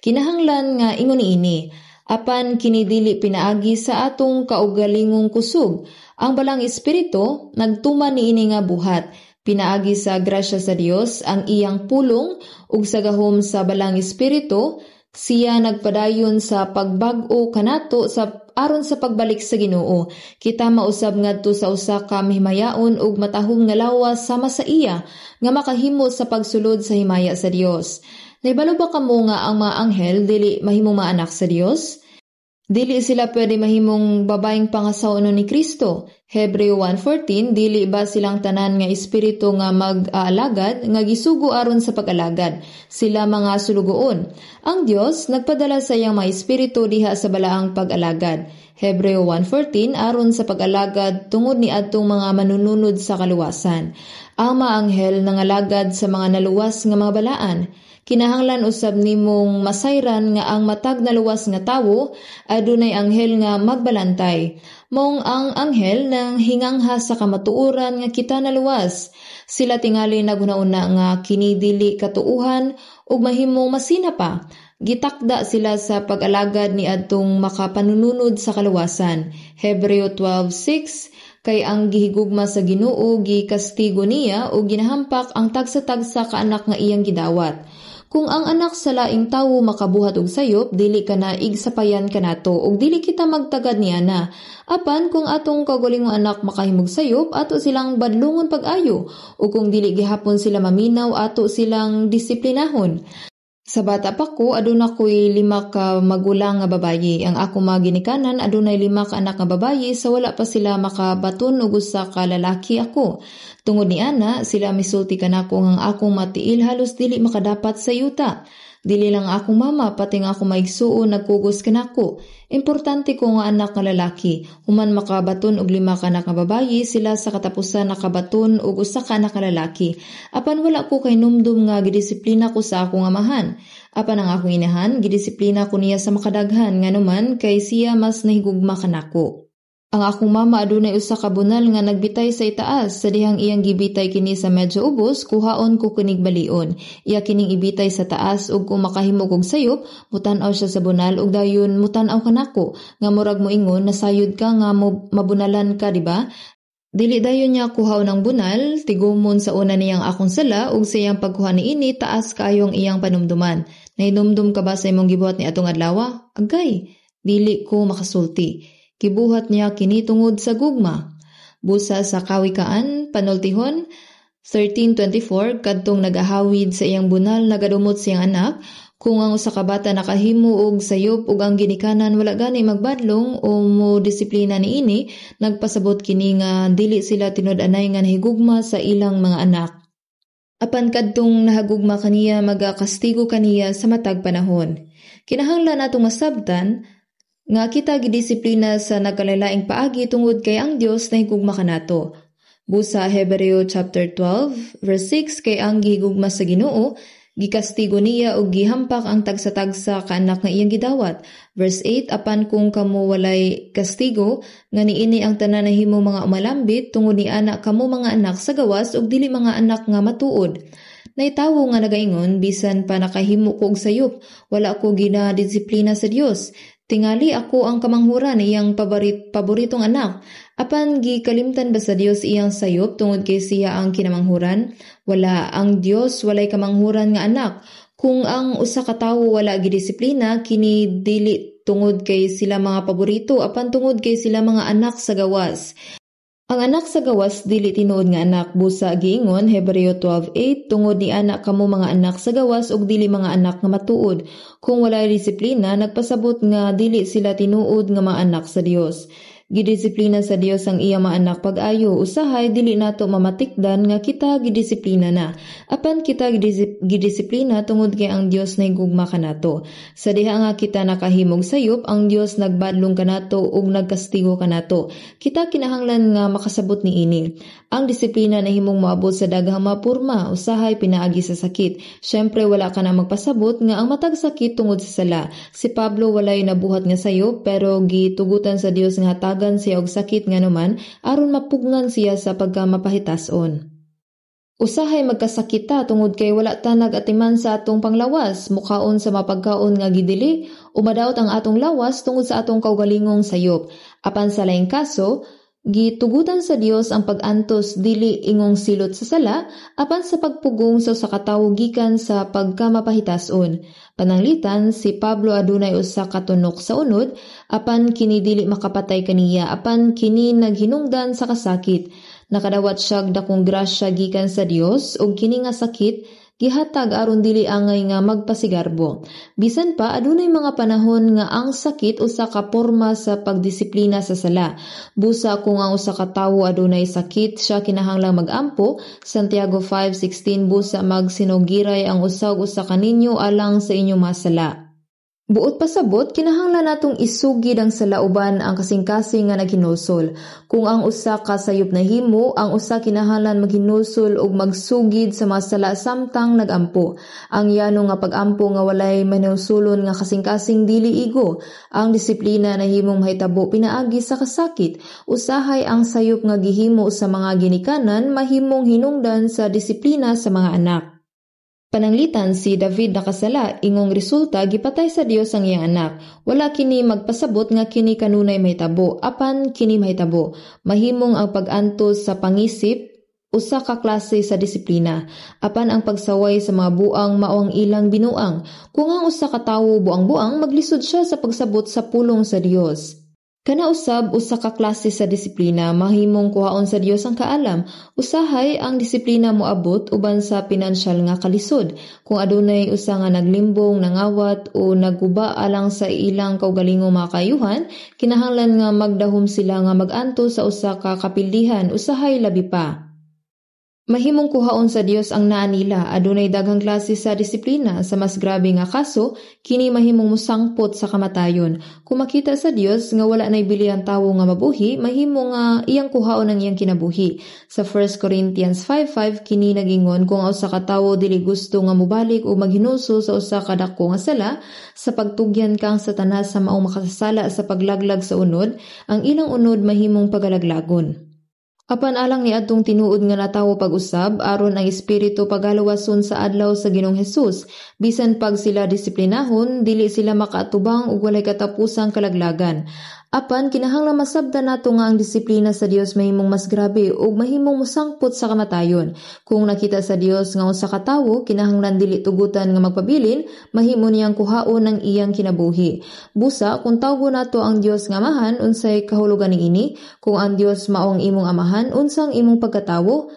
Kinahanglan nga ingon niini, apan kini dili pinaagi sa atong kaugalingong kusog. Ang balang espiritu nagtuman niini nga buhat, pinaagi sa grasya sa Dios ang iyang pulong ug sa gahom sa balang espiritu siya nagpadayon sa pagbag-o kanato sa aron sa pagbalik sa Ginoo. Kita mausab ngadto sa usa ka mahimayaon ug matahom nga lawas sama sa iya nga makahimo sa pagsulod sa himaya sa Dios. Naibalo ba kamo nga ang mga anghel dili mahimong maanak sa Dios? Dili sila pwede mahimong babaeng pangasaonon ni Kristo. Hebreo 1:14, dili ba silang tanan nga espiritu nga mag-aalagad nga gisugo aron sa pag-alagad, sila mga sulugoon. Ang Dios nagpadala sa iyang mga espiritu diha sa balaang pag-alagad. Hebreo 1:14, aron sa pag-alagad tungod ni adtong mga manununod sa kaluwasan. Ang mga anghel nangalagad sa mga naluwas nga mga balaan. Kinahanglan usab nimong masayran nga ang matag na luwas nga tawo adunay anghel nga magbalantay. Mong ang anghel nang hingangha sa kamatuoran nga kita naluwas. Sila tingali naghuna-una nga kini dili katuuhan ug mahimong masina pa. Gitakda sila sa pag-alagad ni adtong makapanununod sa kaluwasan. Hebreo 12:6, kay ang gihigugma sa Ginoo gikastigo niya o ginahampak ang tagsa-tagsa ka anak nga iyang gidawat. Kung ang anak sa laing tawo makabuhat og sayop, dili ka na igsapayan kanato ug dili kita magtagad niya na. Apan kung atong kagulingong anak makahimog sayop, ato silang badlungon pag-ayo ug kung dili gihapon sila maminaw, ato silang disiplinahon. Sa bata pa ko, aduna ko'y 5 ka magulang nga babayi. Ang ako mga ginikanan, adunay 5 ka anak nga babayi, sa wala pa sila makabaton ug usa ka lalaki ako. Tungod ni ana, sila misulti kanako ang akong matiil halos dili makadapat sa yuta. Dili lang akong mama, pati nga ako maigsuon nagkugos kanako. Importante ko nga anak nga lalaki. Human makabaton og 5 ka anak nga babayi, sila sa katapusan nakabaton og usa ka anak nga lalaki. Apan wala ko kay numdum nga gidisiplina ko sa akong amahan. Apan ang akong inahan, gidisiplina ko niya sa makadaghan, nga naman kay siya mas nahigugma kanako. Ang akong mama adunay usa ka bunal nga nagbitay sa itaas, sa dihang iyang gibitay kini sa medyo ubos, kuhaon ko kinig balion. Iya kining ibitay sa taas ug kung makahimo kog sayop, mutan-aw siya sa bunal ug dayon mutan-aw kanako, nga murag moingon nasayod ka nga mabunalan ka, di ba? Dili dayon niya kuhaw ng bunal, tigumon sa una niyang akong sala ug sa iyang pagkuha niini taas kaayong iyang panumduman. Nahinumdum ka ba sa imong gibuhat ni atong adlaw? Agay, dili ko makasulti. Kibuhat niya kini tungod sa gugma. Busa sa Kawikaan, Panultihon 13:24, kadtong nagahawid sa iyang bunal nagadumot siyang anak, kung ang usa ka bata nakahimo og sayop ug ang ginikanan wala gani magbadlong o mo disiplina niini, nagpasabot kini nga dili sila tinud-anay nga nahigugma sa ilang mga anak. Apan kadtong nahagugma kaniya magakastigo kaniya sa matag panahon. Kinahanglan natong masabtan nga kita gidisiplina sa nagkalalaing paagi tungod kay ang Dios nahigugma kanato. Busa Hebreo chapter 12 verse 6, kay ang gihigugma sa Ginoo gikastigo niya og gihampak ang tagsa-tagsa ka anak nga iyang gidawat. Verse 8, apan kung kamo walay kastigo nga niini ang tanan nahimo mga umalambit tungod ni anak kamo mga anak sa gawas ug dili mga anak nga matuod. Naitawo nga nagaingon bisan pa nakahimo ko og sayop, wala ko ginadisiplina sa Dios. Tingali ako ang kamanghuran iyang paboritong anak. Apan gikalimtan ba sa Dios iyang sayop tungod kay siya ang kinamanghuran? Wala, ang Dios walay kamanghuran nga anak. Kung ang usa ka tawo wala gidisiplina, kini dili tungod kay sila mga paborito, apan tungod kay sila mga anak sa gawas. Ang anak sa gawas dili tinuod nga anak. Busa giingon Hebreo 12:8, tungod ni anak kamo mga anak sa gawas ug dili mga anak nga matuod. Kung walay disiplina, nagpasabot nga dili sila tinuod nga mga anak sa Dios. Gidisiplina sa Dios ang iya mga anak pag-ayo, usahay dili nato mamatikdan nga kita gidisiplina na. Apan kita gidisiplina tungod kay ang Dios nahigugma kanato. Sa diha nga kita nakahimog sayop, ang Dios nagbadlong kanato ug nagkastigo kanato. Kita kinahanglan nga makasabot niini. Ang disiplina nahimong moabot sa daghang mapurma, usahay pinaagi sa sakit. Syempre wala ka na magpasabot nga ang matag sakit tungod sa sala. Si Pablo walay nabuhat nga sayop pero gitugutan sa Dios nga tagan siya og sakit nga naman aron mapugnan siya sa pagkamapahitason. Usahay magkasakita tungod kay wala ta nagatiman sa atong panglawas, mukhaon sa mapagkaon nga gidili, umadaot ang atong lawas tungod sa atong kaugalingong sayop. Apan sa laing kaso, gitugutan sa Dios ang pag-antos dili ingong silot sa sala, apan sa pagpugong sa katawo gikan sa pagkamapahitason. Pananglitan, si Pablo adunay usa ka tunok sa unod, apan kini dili makapatay kaniya, apan kini naghinungdan sa kasakit. Nakadawat siya dakong grasya gikan sa Dios ug kini nga sakit gihatag aron dili angay nga magpasigarbo. Bisan pa adunay mga panahon nga ang sakit usa ka porma sa pagdisiplina sa sala. Busa kung ang usa ka tawo adunay sakit, siya kinahanglang magampo. Santiago 5:16, busa magsinugiray ang usa kaninyo alang sa inyong masala. Buot pasabot, kinahanglan natong isugid ang salauban ang kasing-kasing nga naghinusol. Kung ang usa ka sayop na himo, ang usa kinahanglan maghinusol ug magsugid sa masala samtang nagampo. Ang yano nga pag-ampo nga walay manusulon nga kasing-kasing dili igo. Ang disiplina na himong mahitabo pinaagi sa kasakit. Usahay ang sayop nga gihimo sa mga ginikanan mahimong hinungdan sa disiplina sa mga anak. Pananglitan, si David nakasala, ingong resulta gipatay sa Dios ang iyang anak. Wala kini magpasabot nga kini kanunay mahitabo, apan kini mahitabo. Mahimong ang pag-antos sa pangisip, usa ka klase sa disiplina. Apan ang pagsaway sa mga buang mao ang ilang binuang. Kung ang usa ka tawo buang-buang, maglisod siya sa pagsabot sa pulong sa Dios. Kana usab usa ka klase sa disiplina, mahimong kuhaon sa Dios ang kaalam. Usahay ang disiplina moabot uban sa pinansyal nga kalisod. Kung adunay usa nga naglimbong, nangawat o nagguba alang sa ilang kaugalingong mga kayuhan, kinahanglan nga magdahom sila nga mag-anto sa usa ka kapildihan, usahay labi pa. Mahimong kuhaon sa Dios ang naa nila, adunay daghang klase sa disiplina. Sa mas grabe nga kaso, kini mahimong musangpot sa kamatayon. Kung makita sa Dios nga wala nay bili ang tawo nga mabuhi, mahimo nga iyang kuhaon ang iyang kinabuhi. Sa 1 Corinthians 5:5 kini nagingon, kung usa ka tawo dili gusto nga mobalik o maghinuso sa usa ka dako nga sala, sa pagtugyan kang Satanas sa maong makasasala sa paglaglag sa unod, ang ilang unod mahimong pagalaglagon. Apan alang ni adtong tinuod nga natawo pag-usab aron ang espiritu pagaluwason sa adlaw sa Ginoong Hesus, bisan pag sila disiplinahon dili sila makaatubang ug walay katapusang kalaglagan. Apan kinahanglan masabtan nato nga ang disiplina sa Dios mahimong mas grabe ug mahimong musangpot sa kamatayon. Kung nakita sa Dios nga usa ka tawo kinahanglan dili tugutan nga magpabilin, mahimo niyang kuhaon ang iyang kinabuhi. Busa kung tawgo nato ang Dios nga amahan, unsay kahulugan niini? Kung ang Dios maong imong amahan, unsang imong pagkatawo?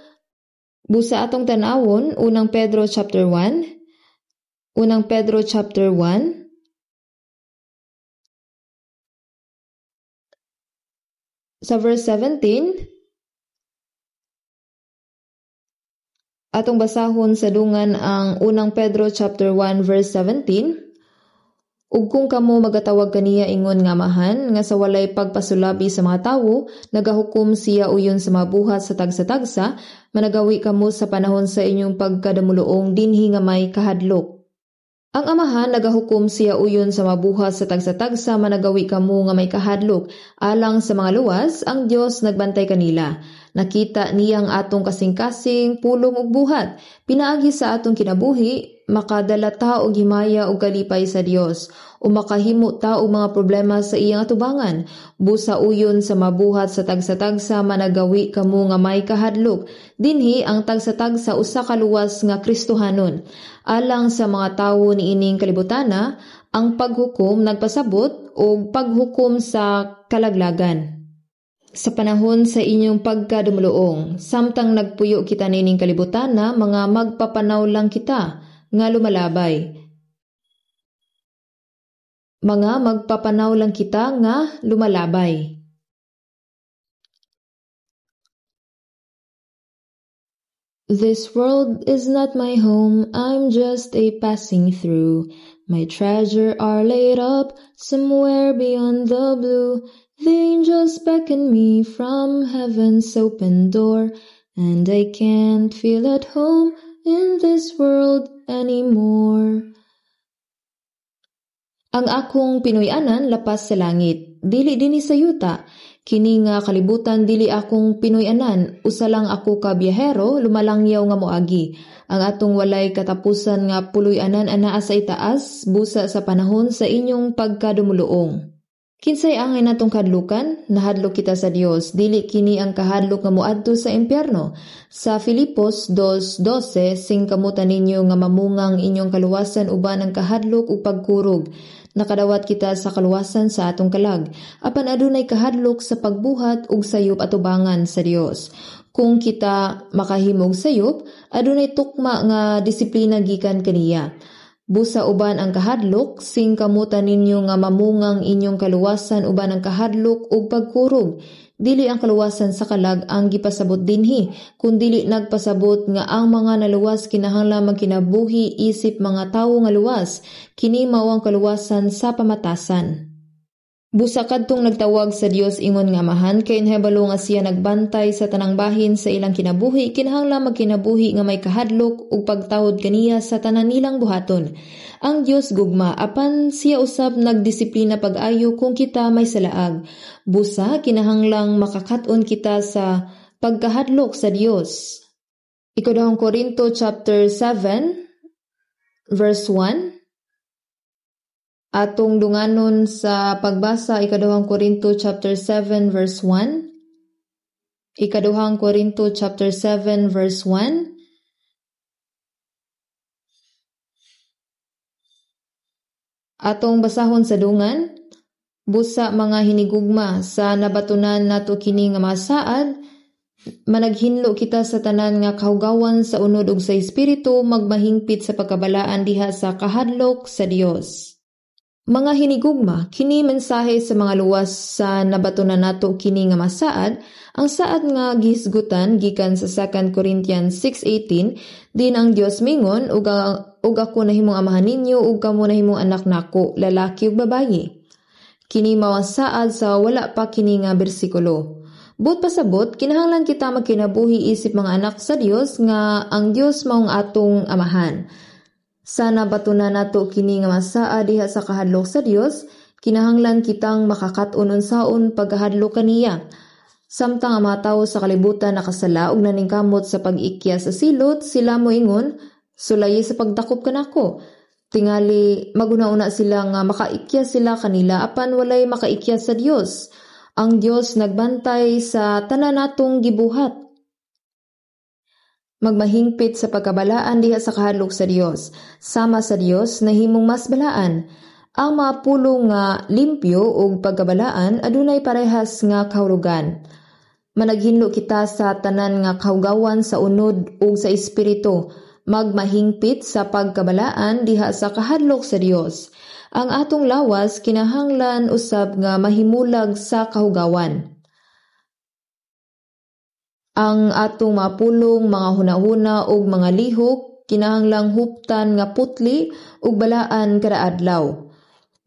Busa atong tan-awon unang Pedro chapter 1. Unang Pedro chapter 1 sa verse 17, atong basahon sa dungan ang unang Pedro chapter 1 verse 17. Ug kung kamo magatawag kaniya ingon nga amahan, nga sa walay pagpasulabi sa mga tawo, nagahukom siya uyon sa mga buhat sa tagsa-tagsa, managawi kamo sa panahon sa inyong pagkadamuluong dinhi nga may kahadlok. Ang amahan nagahukom siya uyon sa mabuhat sa tagsa-tagsa, managawi kamo nga may kahadlok. Alang sa mga luwas, ang Dios nagbantay kanila. Nakita niyang atong kasing-kasing pulong ug buhat. Pinaagi sa atong kinabuhi, makadala ta og himaya ug kalipay sa Dios, o makahimo ta og mga problema sa iyang atubangan. Busa uyon sa mabuhat sa tagsa-tagsa, managawi kamo nga may kahadlok. Dinhi ang tagsa-tagsa usa ka luwas nga Kristohanon. Alang sa mga tawo niining kalibutana, ang paghukom nagpasabot og paghukom sa kalaglagan. Sa panahon sa inyong pagkadumuluong, samtang nagpuyo kita nining kalibutana, mga magpapanaw lang kita nga lumalabay. Mga magpapanaw lang kita nga lumalabay. This world is not my home, I'm just a passing through. My treasure are laid up somewhere beyond the blue. The angels beckon me from heaven's open door, and I can't feel at home in this world anymore. Ang akong Pinoy-anan lapas sa langit, dili dinhi sa yuta. Kini nga kalibutan dili akong Pinoy-anan, usa lang ako ka biyahero, lumalangyaw nga moagi. Ang atong walay katapusan nga puloy-anan anaa sa itaas, busa sa panahon sa inyong pagkadumuluong. Kinsay angay natong kadlukan? Nahadlok kita sa Dios, dili kini ang kahadlok nga moadto sa impyerno. Sa Filipos 2:12, singkamutan ninyo nga mamungang inyong kaluwasan uban ang kahadlok ug pagkurog. Nakadawat kita sa kaluwasan sa atong kalag, apan adunay kahadlok sa pagbuhat ug sayop atubangan sa Dios. Kung kita makahimog sayop, adunay tukma nga disiplina gikan kaniya. Busa uban ang kahadlok, singkamutan ninyo nga mamungang inyong kaluwasan uban ang kahadlok ug pagkurog. Dili ang kaluwasan sa kalag ang gipasabot dinhi, kundili nagpasabot nga ang mga naluwas kinahanglan magkinabuhi isip mga tawo nga luwas, kini mao ang kaluwasan sa pamatasan. Busa kadtong nagtawag sa Dios ingon nga amahan, kay nahibalo nga siya nagbantay sa tanang bahin sa ilang kinabuhi, kinahanglan magkinabuhi nga may kahadlok ug pagtawod kaniya sa tanan nilang buhaton. Ang Dios gugma, apan siya usab nagdisiplina pag-ayo kung kita may salaag. Busa kinahanglang makakat-on kita sa pagkahadlok sa Dios. Ikaduhang Korinto chapter 7 verse 1. Atong dunganon sa pagbasa ikaduhang Korinto chapter 7 verse 1. Ikaduhang Korinto chapter 7 verse 1. Atong basahon sa dungan, busa mga hinigugma sa nabatunan nato kini nga masaad, managhinlo kita sa tanan nga kahugawan sa unod ug sa espiritu, magmahingpit sa pagkabalaan diha sa kahadlok sa Dios. Mga hinigugma, kini mensahe sa mga luwas sa nabatunan nato kini nga masaad, ang saad nga gihisgutan gikan sa 2 Corinthians 6:18, din ang Dios mingon ug ako nahimong amahan ninyo ug kamo nahimong anak nako, lalaki ug babayi. Kini mao ang saad sa wala pa kini nga bersikulo. But pasabot, kinahanglan kita magkinabuhi isip mga anak sa Dios nga ang Dios maong atong amahan. Sana batunan nato kini nga masaa diha sa kahadlok sa Dios, kinahanglan kitang makakaton unsaon pagkahadlok kaniya. Samtang ang mga tawo sa kalibutan nakasala ug naningkamot sa pag-ikya sa silot, sila moingon, sulayi sa pagdakop kanako. Tingali maguna-una sila nga makaikya sila kanila apan walay makaikya sa Dios. Ang Dios nagbantay sa tanan natong gibuhat. Magmahingpit sa pagkabalaan diha sa kahadlok sa Dios. Sama sa Dios nahimong mas balaan. Ang mga pulong nga limpyo ug pagkabalaan adunay parehas nga kahulugan. Managhinlo kita sa tanan nga kahugawan sa unod ug sa espiritu. Magmahingpit sa pagkabalaan diha sa kahadlok sa Dios. Ang atong lawas kinahanglan usab nga mahimulag sa kahugawan. Ang atong mapulong mga hunahuna ug mga lihok kinahanglang huptan nga putli ug balaan kada adlaw.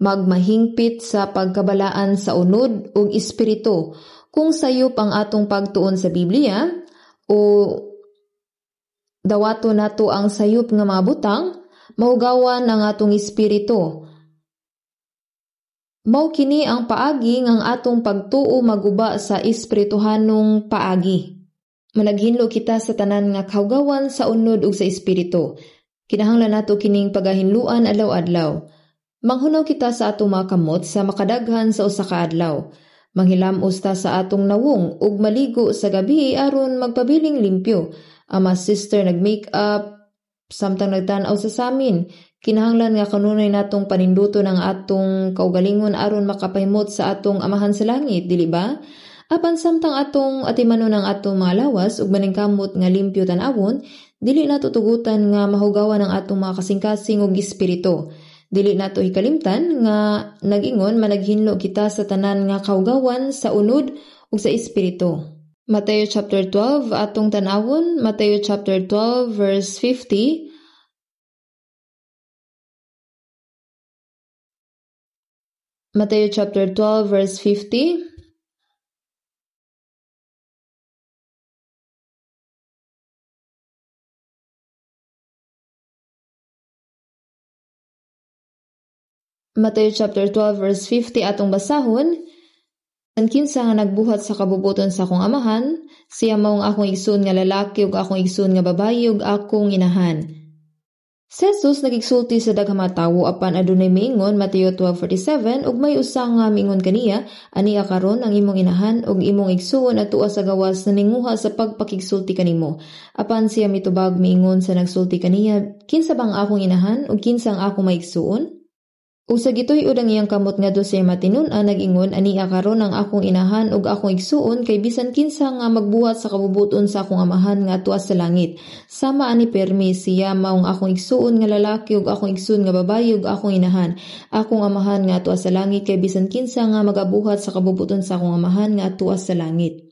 Magmahingpit sa pagkabalaan sa unod ug espiritu. Kung sayop ang atong pagtuon sa Biblia o dawato nato ang sayop nga mga butang, mahugawan ang atong espiritu. Mao kini ang paagi ng atong pagtuo maguba sa espirituhanong paagi. Managhinlo kita sa tanan nga kahugawan sa unod ug sa espiritu. Kinahanglan nato kining pagahinluan adlaw-adlaw. Manghunaw kita sa atong mga kamot sa makadaghan sa usa ka adlaw. Manghilamos ta sa atong nawong ug maligo sa gabi aron magpabiling limpyo. Ang mga sister nag-make up samtang nagtan-aw sa samin. Kinahanglan nga kanunay natong paninduton ang atong kaugalingon aron makapahimot sa atong amahan sa langit, dili ba? Apan samtang atong atimanon ang atong mga lawas ug maningkamot nga limpyo tan-awon, dili nato tugutan nga mahugawan ang atong mga kasing-kasing ug espiritu. Dili nato hikalimtan nga nag-ingon managhinlo kita sa tanan nga kahugawan sa unod ug sa espiritu. Mateo chapter 12 atong tan-awon, Mateo chapter 12 verse 50. Mateo chapter 12 verse 50. Mateo chapter 12 verse 50 atong basahon. Ang kinsa nga nagbuhat sa kabubuton sa akong amahan, siya maong akong igsoon nga lalaki ug akong igsoon nga babayi ug akong inahan. Si Jesus nagigsulti sa daghang mga tawo apan adunay miingon Mateo 12:47 ug may usa nga miingon kaniya, ania karon ang imong inahan ug imong igsoon adtua sa gawas na ninguha sa pagpakigsulti kanimo. Apan siya mitubag miingon sa nagsulti kaniya, kinsa bang akong inahan ug kinsa ang akong maigsoon? Ug sa gituy-od ang iyang kamot ngadto siya matinun-an nag-ingon ania karon ang akong inahan ug akong igsuon kay bisan kinsa nga magbuhat sa kabubuton sa akong amahan nga tuwa sa langit. Sama ani permi siya maong akong igsuon nga lalaki ug akong igsuon nga babayi ug akong inahan. Akong amahan nga tuwa sa langit kay bisan kinsa nga magabuhat sa kabubuton sa akong amahan nga tuwa sa langit.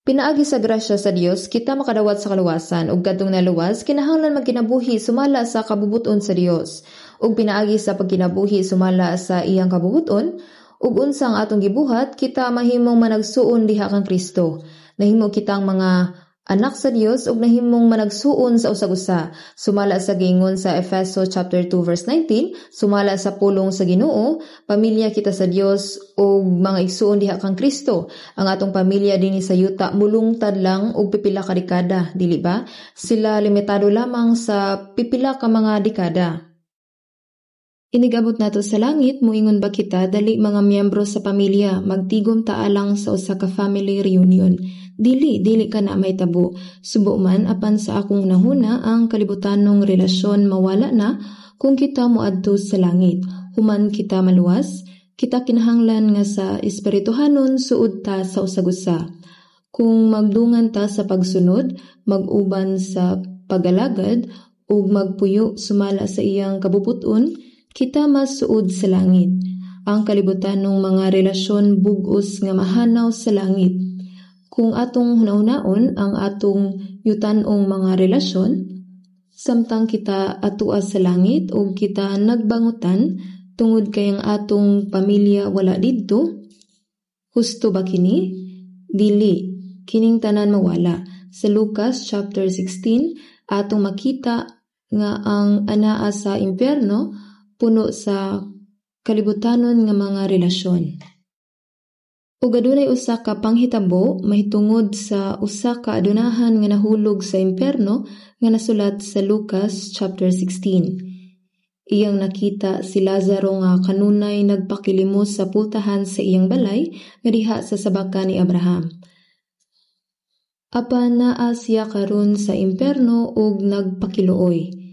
Pinaagi sa grasya sa Dios, kita makadawat sa kaluwasan ug kadtong naluwas kinahanglan magkinabuhi sumala sa kabubuton sa Dios. Ug pinaagi sa pagkinabuhi sumala sa iyang kabubuton ug unsa ang atong gibuhat, kita mahimong managsuon diha kang Kristo. Nahimo kitang mga anak sa Dios ug nahimong managsuon sa usag-usa. Sumala sa giingon sa Efeso chapter 2 verse 19, sumala sa pulong sa Ginoo, pamilya kita sa Dios ug mga igsuon diha kang Kristo. Ang atong pamilya dinhi sa yuta mulungtad lang og pipila ka dekada, dili ba? Sila limitado lamang sa pipila ka mga dekada. Inigabot nato sa langit, muingon ba kita dali mga miyembro sa pamilya magtigom ta alang sa usa ka family reunion. Dili ka na may tabo. Subo man apan sa akong nahuna ang kalibutanong relasyon mawala na kung kita moadto sa langit. Human kita maluwas, kita kinahanglan nga sa espirituhanon suod ta sa usag-usa. Kung magdungan ta sa pagsunod, mag-uban sa pagalagad ug magpuyo sumala sa iyang kabubuton, Kita mas suod sa langit. Ang kalibutan ng mga relasyon bugos nga mahanaw sa langit. Kung atong hunahunahon ang atong yutanong mga relasyon, samtang kita atua sa langit o kita nagbangutan tungod kay ang atong pamilya wala didto, husto ba kini? Dili, kining tanan mawala. Sa Lucas chapter 16, atong makita nga ang anaa sa impyerno puno sa kalibutanon nga mga relasyon. Ug adunay usa ka panghitabo mahitungod sa usa ka adunahan nga nahulog sa impyerno nga nasulat sa Lucas chapter 16. Iyang nakita si Lazaro nga kanunay nagpakilimos sa pultahan sa iyang balay nga diha sa sabaka ni Abraham. Apan naa siya karon sa impyerno ug nagpakiluoy.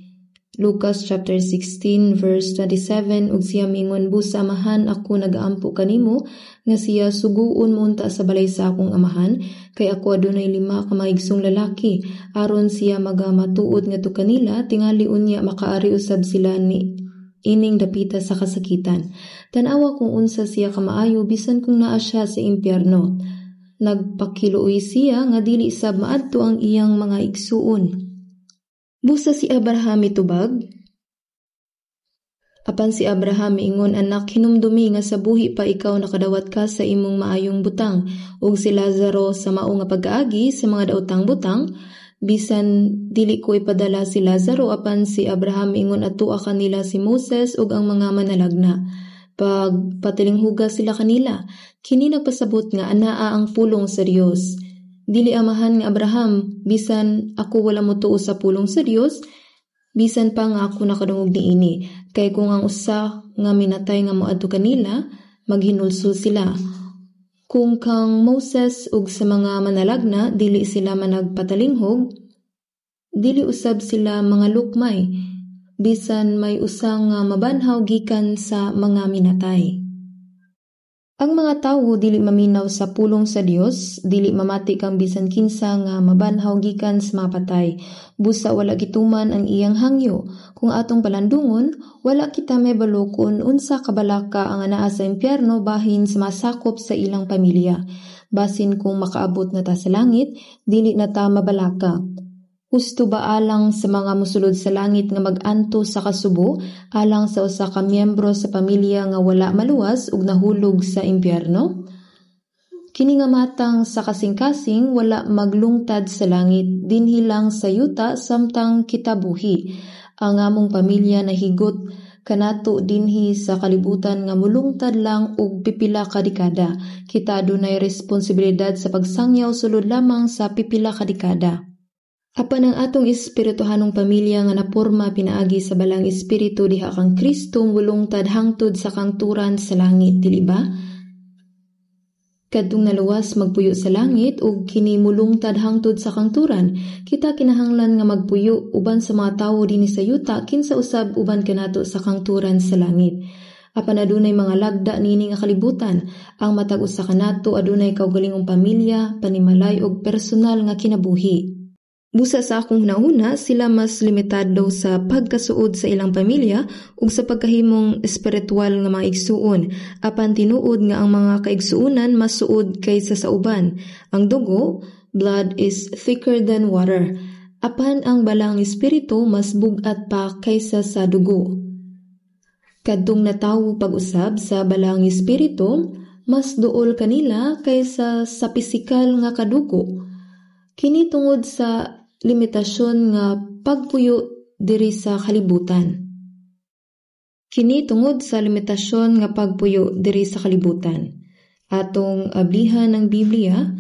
Lucas chapter 16 verse 27 ug siya mingon, busa amahan ako nagaampo kanimo nga siya suguon munta sa balay sa akong amahan kay ako adunay 5 ka maigsoong lalaki aron siya magamatuod ngadto kanila tingali unya makaari usab sila ni ining dapita sa kasakitan. Tan-awa kung unsa siya kamaayo bisan kung naa siya sa impyerno. Nagpakiluoy siya nga dili sab maadto ang iyang mga igsuon. Busa si Abraham mitubag. Apan si Abraham ingon, anak, hinumdumi nga sa buhi pa ikaw nakadawat ka sa imong maayong butang ug si Lazaro sa mao nga pag-agi sa mga daotang butang. Bisan dili ko ipadala si Lazaro, apan si Abraham ingon atua kanila si Moses ug ang mga manalagna. Pag patilinghuga sila kanila, kini nagpasabot nga anaa ang pulong sa Dios. Dili amahan nga Abraham, bisan ako wala mo tuo sa pulong sa Dios, bisan pa nga ako nakadungog niini. Kay kung ang usa nga minatay nga moadto kanila, maghinulsol sila. Kung kang Moses ug sa mga manalagna, dili sila managpatalinghog, dili usab sila mga lukmay, bisan may usa nga mabanhaw gikan sa mga minatay. Ang mga tawo dili maminaw sa pulong sa Dios, dili mamati kang bisan kinsa nga mabanhaw gikan sa mga patay. Busa wala gituman ang iyang hangyo. Kung atong palandungon, wala kita may balokon unsa kabalaka ang anaa sa impyerno bahin sa masakop sa ilang pamilya. Basin kung makaabot na ta sa langit, dili na ta mabalaka. Husto ba alang sa mga musulod sa langit nga mag-anto sa kasubo, alang sa usa ka miyembro sa pamilya nga wala maluwas ug nahulog sa impyerno? Kini nga matang sa kasing-kasing wala maglungtad sa langit, dinhi lang sa yuta samtang kitabuhi. Ang among pamilya nahigot kanato dinhi sa kalibutan nga mulungtad lang og pipila ka dekada. Kita adunay responsibilidad sa pagsangyaw sulod lamang sa pipila ka dekada. Apan ang atong espirituhanong pamilya nga naporma pinaagi sa balang espiritu diha kang Kristo mulungtad hangtod sa kangturan sa langit, dili ba? Kadtong naluwas magpuyo sa langit ug kini mulungtad hangtod sa kangturan, kita kinahanglan nga magpuyo uban sa mga tawo dinhi sa yuta kinsa usab uban kanato sa kangturan sa langit. Apan adunay mga lagda niini nga kalibutan, ang matag usa kanato adunay kaugalingong pamilya, panimalay ug personal nga kinabuhi. Busa sa akong hunahuna, sila mas limitado sa pagkasuod sa ilang pamilya ug sa pagkahimong espiritual nga mga igsuon. Apan tinuod nga ang mga kaigsuonan mas suod kaysa sa uban. Ang dugo, blood is thicker than water. Apan ang balang espiritu mas bugat pa kaysa sa dugo. Kadtong natawo pag-usab sa balang espiritu, mas duol kanila kaysa sa pisikal nga kadugo. Kini tungod sa limitasyon nga pagpuyo diri sa kalibutan. Atong ablihan ng Biblia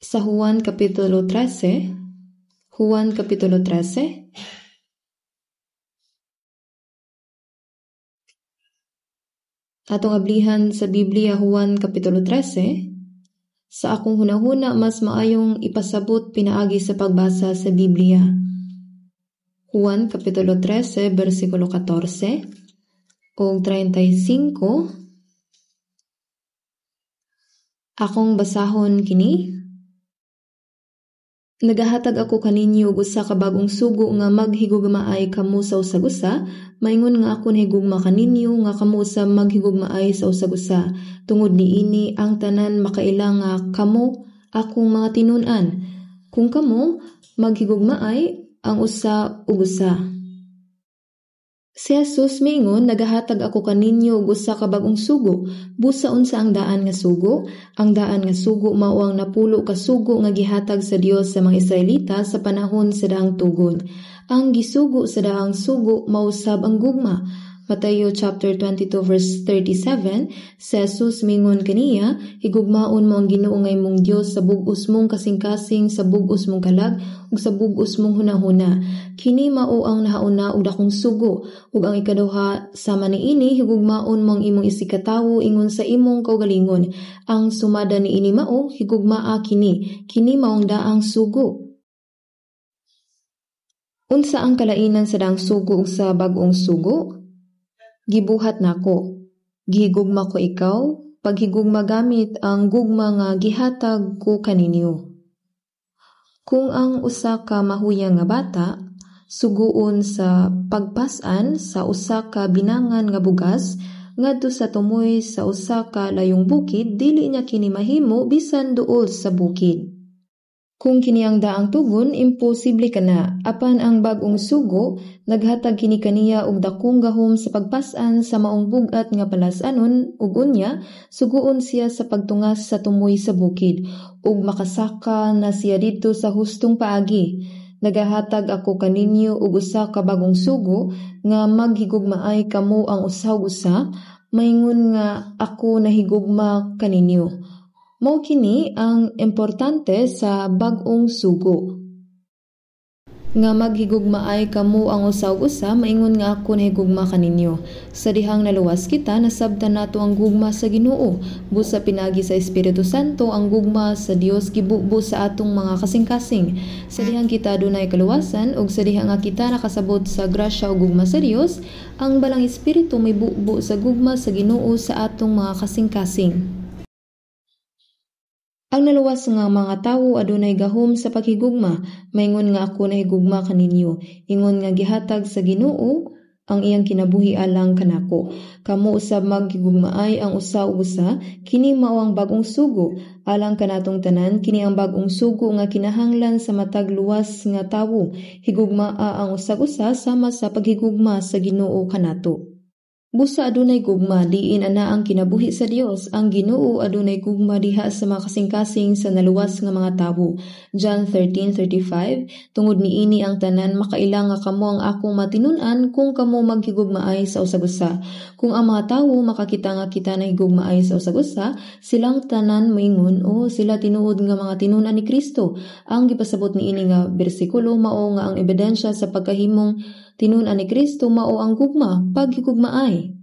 sa Juan Kapitulo 13. Atong ablihan sa Biblia Juan Kapitulo 13. Sa akong hunahuna, mas maayong ipasabot pinaagi sa pagbasa sa Biblia. Juan Kapitulo 13, versikulo 14 o 35. Akong basahon kini. Nagahatag ako kaninyo og usa ka bagong sugo nga maghigugmaay kamo sa usag-usa, maingon nga ako nahigugma kaninyo nga kamo usab maghigugmaay sa usag-usa. Tungod niini ang tanan makailang nga kamo akong mga tinun-an. Kung kamo maghigugmaay ang usa ug usa. Si Jesus miingon, nagahatag ako kaninyo og usa ka bagong sugo. Busa unsa ang daan nga sugo? Ang daan nga sugo mao ang napulo ka sugo nga gihatag sa Dios sa mga Israelita sa panahon sa daang tugon. Ang gisugo sa daang sugo mao sab ang gugma. Mateo chapter 22 verse 37, si Jesus mingon kaniya, higugmaon mo ang Ginoo nga imong Dios sa bug-os mong kasing-kasing, sa bug-os mong kalag, ug sa bug-os mong hunahuna. Kini mao ang nahauna og dakong sugo, ug ang ikaduha sama niini higugmaon mo ang imong isikatawo ingon sa imong kaugalingon. Ang sumada niini mao higugmaa kini mao ang daang sugo. Unsa ang kalainan sa daang sugo ug sa bag-ong sugo? Gibuhat nako. Gihigugma ko ikaw, paghigugma gamit ang gugma nga gihatag ko kaninyo. Kung ang usa ka mahuyang nga bata, suguon sa pagpasan sa usa ka binangan nga bugas, ngadto sa tumoy sa usa ka layong bukid, dili niya kini mahimo bisan duol sa bukid. Kung kini ang daang tugon, imposible kana. Apan ang bag-ong sugo, naghatag kini kaniya og dakong gahom sa pagpasan sa maong bugat nga palasanon ug unya, suguon siya sa pagtungas sa tumoy sa bukid ug makasaka na siya dito sa hustong paagi. Nagahatag ako kaninyo og usa ka bagong sugo nga maghigugmaay kamo ang usa-usa, maingon nga ako nahigugma kaninyo. Mao kini ang importante sa bag-ong sugo. Nga maghigugmaay kamo ang usa-usa, maingon nga ako nahigugma kaninyo. Sa dihang naluwas kita, nasabtan nato ang gugma sa Ginoo. Busa pinagi sa Espiritu Santo, ang gugma sa Dios gibubo sa atong mga kasing-kasing. Sa dihang kita adunay kaluwasan ug sa dihang nga kita nakasabot sa grasya ug gugma sa Dios, ang balang Espiritu may bubo sa gugma sa Ginoo sa atong mga kasing-kasing. Ang naluwas nga mga tawo adunay gahom sa paghigugma, maingon nga ako nahigugma kaninyo, ingon nga gihatag sa Ginoo ang iyang kinabuhi alang kanako. Kamo usab maghigugmaay ang usa ug usa, kini mao ang bag-ong sugo alang kanatong tanan, kini ang bag-ong sugo nga kinahanglan sa matag luwas nga tawo. Higugmaa ang usag-usa sama sa paghigugma sa Ginoo kanato. Busa adunay gugma diin ana ang kinabuhi sa Dios, ang Ginoo adunay gugma diha sa mga kasing-kasing sa naluwas nga mga tawo. John 13:35, tungod niini ang tanan makailang nga kamo ang akong matinun-an kung kamo maghigugmaay sa usag-usa. Kung ang mga tawo makakita nga kita nahigugmaay sa usag-usa, silang tanan moingon o sila tinuod nga mga tinun-an ni Kristo. Ang gipasabot niini nga bersikulo mao nga ang ebidensya sa pagkahimong tinun-an ni Kristo mao ang gugma, paghigugmaay.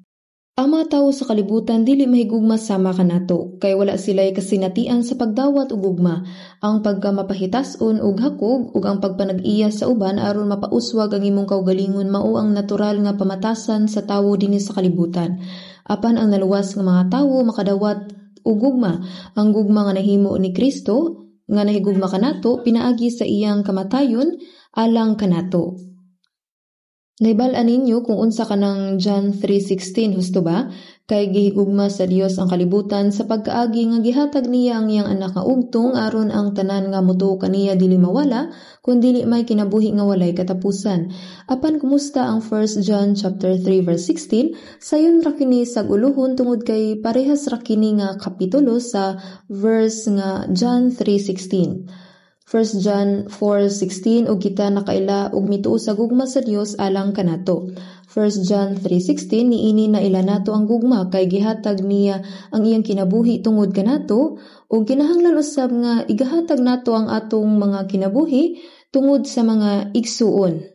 Ang mga tawo sa kalibutan dili mahigugma sama kanato, kay wala sila'y kasinatian sa pagdawat ug gugma. Ang pagkamapahitason ug hakog ug ang pagpanag-iya sa uban aron mapauswag ang imong kaugalingon mao ang natural nga pamatasan sa tawo dinhi sa kalibutan. Apan ang naluwas nga mga tawo makadawat ug gugma. Ang gugma nga nahimo ni Kristo nga nahigugma kanato pinaagi sa iyang kamatayon alang kanato. Naibal-an ninyo kung unsa kanang John 3:16 husto ba? Kay gihigugma sa Dios ang kalibutan sa pagkaagi nga gihatag niya ang iyang anak nga ugtong aron ang tanan nga motuo kaniya dili mawala kun dili may kinabuhi nga walay katapusan. Apan kumusta ang 1 John chapter 3 verse 16? Sayon ra kini saguluhon tungod kay parehas ra kini nga kapitulo sa verse nga John 3:16. 1 John 4:16 ug kita nakaila og mituo sa gugma sa Dios alang kanato. 1 John 3:16 niini na ila nato ang gugma kay gihatag niya ang iyang kinabuhi tungod kanato ug kinahanglan usab nga igahatag nato ang atong mga kinabuhi tungod sa mga igsuon.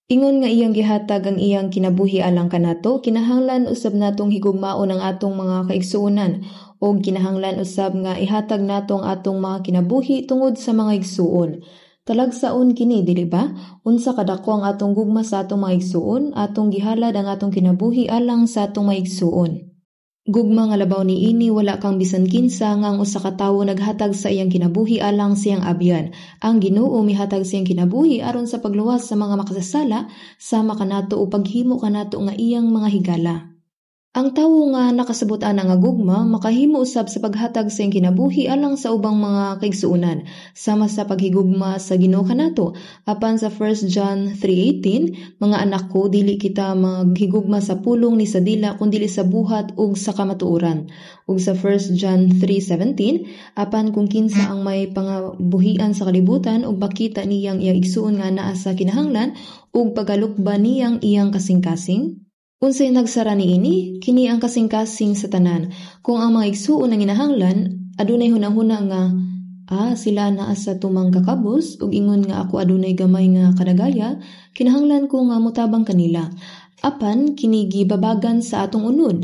Ingon nga iyang gihatag ang iyang kinabuhi alang kanato, kinahanglan usab natong higugmaon ang atong mga kaigsuonan o kinahanglan usab nga ihatag nato ang atong mga kinabuhi tungod sa mga igsuon. Talagsaon kini, dili ba? Unsa kadako ang atong gugma sa atong mga igsuon, atong gihalad ang atong kinabuhi alang sa atong mga igsuon. Gugma nga labaw ni ini wala kang bisan kinsa nga ang usa ka tawo naghatag sa iyang kinabuhi alang siyang abyan. Ang Ginoo mihatag siyang kinabuhi aron sa pagluwas sa mga makasasala sama kanato o paghimo kanato nga iyang mga higala. Ang tawo nga nakasabot-an nga gugma makahimo usab sa paghatag sa iyang kinabuhi alang sa ubang mga kaigsuonan sama sa paghigugma sa Ginoo kanato. Apan sa 1 John 3:18, mga anak ko, dili kita maghigugma sa pulong ni sa dila kundi sa buhat ug sa kamatuoran. Ug sa 1 John 3:17, apan kung kinsa ang may pangabuhian sa kalibutan ug makita niyang iyang igsuon nga naa sa kinahanglan ug pagalukban niyang iyang kasing-kasing, unsay nagsara niini, kini ang kasing-kasing sa tanan. Kung ang mga igsuon ang kinahanglan, adunay hunahuna nga, sila naa sa tumang kakabus, ug ingon nga ako adunay gamay nga kadagaya, kinahanglan ko nga mutabang kanila. Apan, kini gibabagan sa atong unod.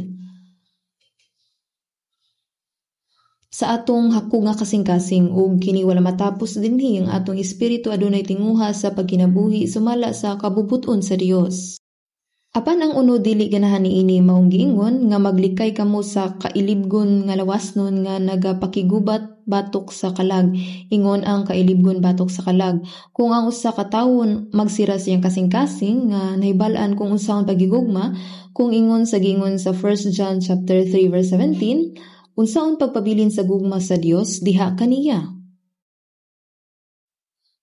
Sa atong hako nga kasing-kasing, ug kini wala matapos dinhi ang atong espiritu adunay tinguha sa pagkinabuhi sumala sa kabubuton sa Dios. Apan ang uno dili ganahan niini maong giingon nga maglikay kamo sa kailibgon nga lawasnon nga nagapakigubat batok sa kalag. Ingon ang kailibgon batok sa kalag. Kung ang usa ka tawo magsira siyang kasing-kasing nga nahibal-an kung unsaon pagigugma, kung ingon sa giingon sa 1 John chapter 3 verse 17, unsaon pagpabilin sa gugma sa Dios diha kaniya.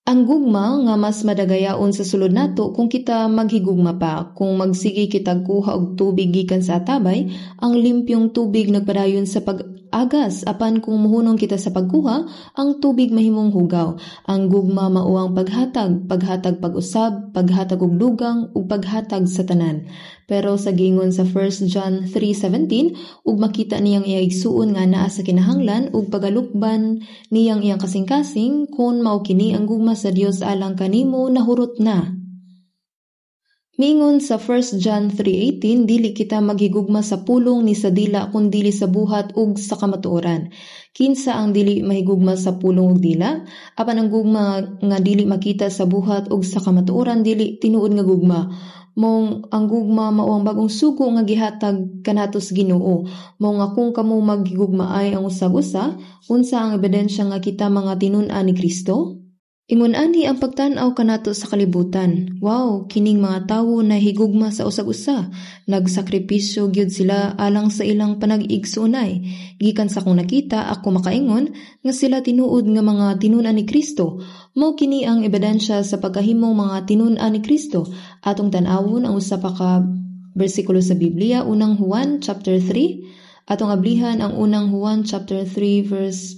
Ang gugma nga mas madagayaon sa sulod nato kung kita maghigugma pa. Kung magsigi kitag kuha og tubig gikan sa atabay, ang limpyong tubig nagpadayon sa pag-agas. Apan kung muhunong kita sa pagkuha, ang tubig mahimong hugaw. Ang gugma mao ang paghatag pag-usab, paghatag og dugang ug paghatag sa tanan. Pero sa gingon sa 1 John 3:17, ug makita niyang iyang igsuon nga naa sa kinahanglan ug pagalukban niyang iyang kasing-kasing, kun mao kini ang gugma sa Dios alang kanimo nahurot na. Mingon sa 1 John 3:18, dili kita maghigugma sa pulong ni sa dila kun dili sa buhat ug sa kamatuoran. Kinsa ang dili mahigugma sa pulong ug dila? Apan ang gugma nga dili makita sa buhat ug sa kamatuoran dili tinuod nga gugma. Mong ang gugma mao ang bagong sugo nga gihatag kanato sa Ginoo. Mao nga kung kamo maghigugmaay ang usag-usa, unsa ang ebidensya nga kita mga tinun-an ni Kristo? Ingon ani ang pagtan-aw kanato sa kalibutan. Wow, kining mga tawo na higugma sa usag-usa, nagsakripisyo gyud sila alang sa ilang panag-igsuonay. Gikan sa akong nakita, ako makaingon nga sila tinuod nga mga tinun-an ni Kristo. Mao kini ang ebidensya sa pagkahimong mga tinun-an ni Kristo. Atong tan-awon ang usa pa ka bersikulo sa Biblia, unang Juan chapter 3. Atong ablihan ang unang Juan chapter 3 verse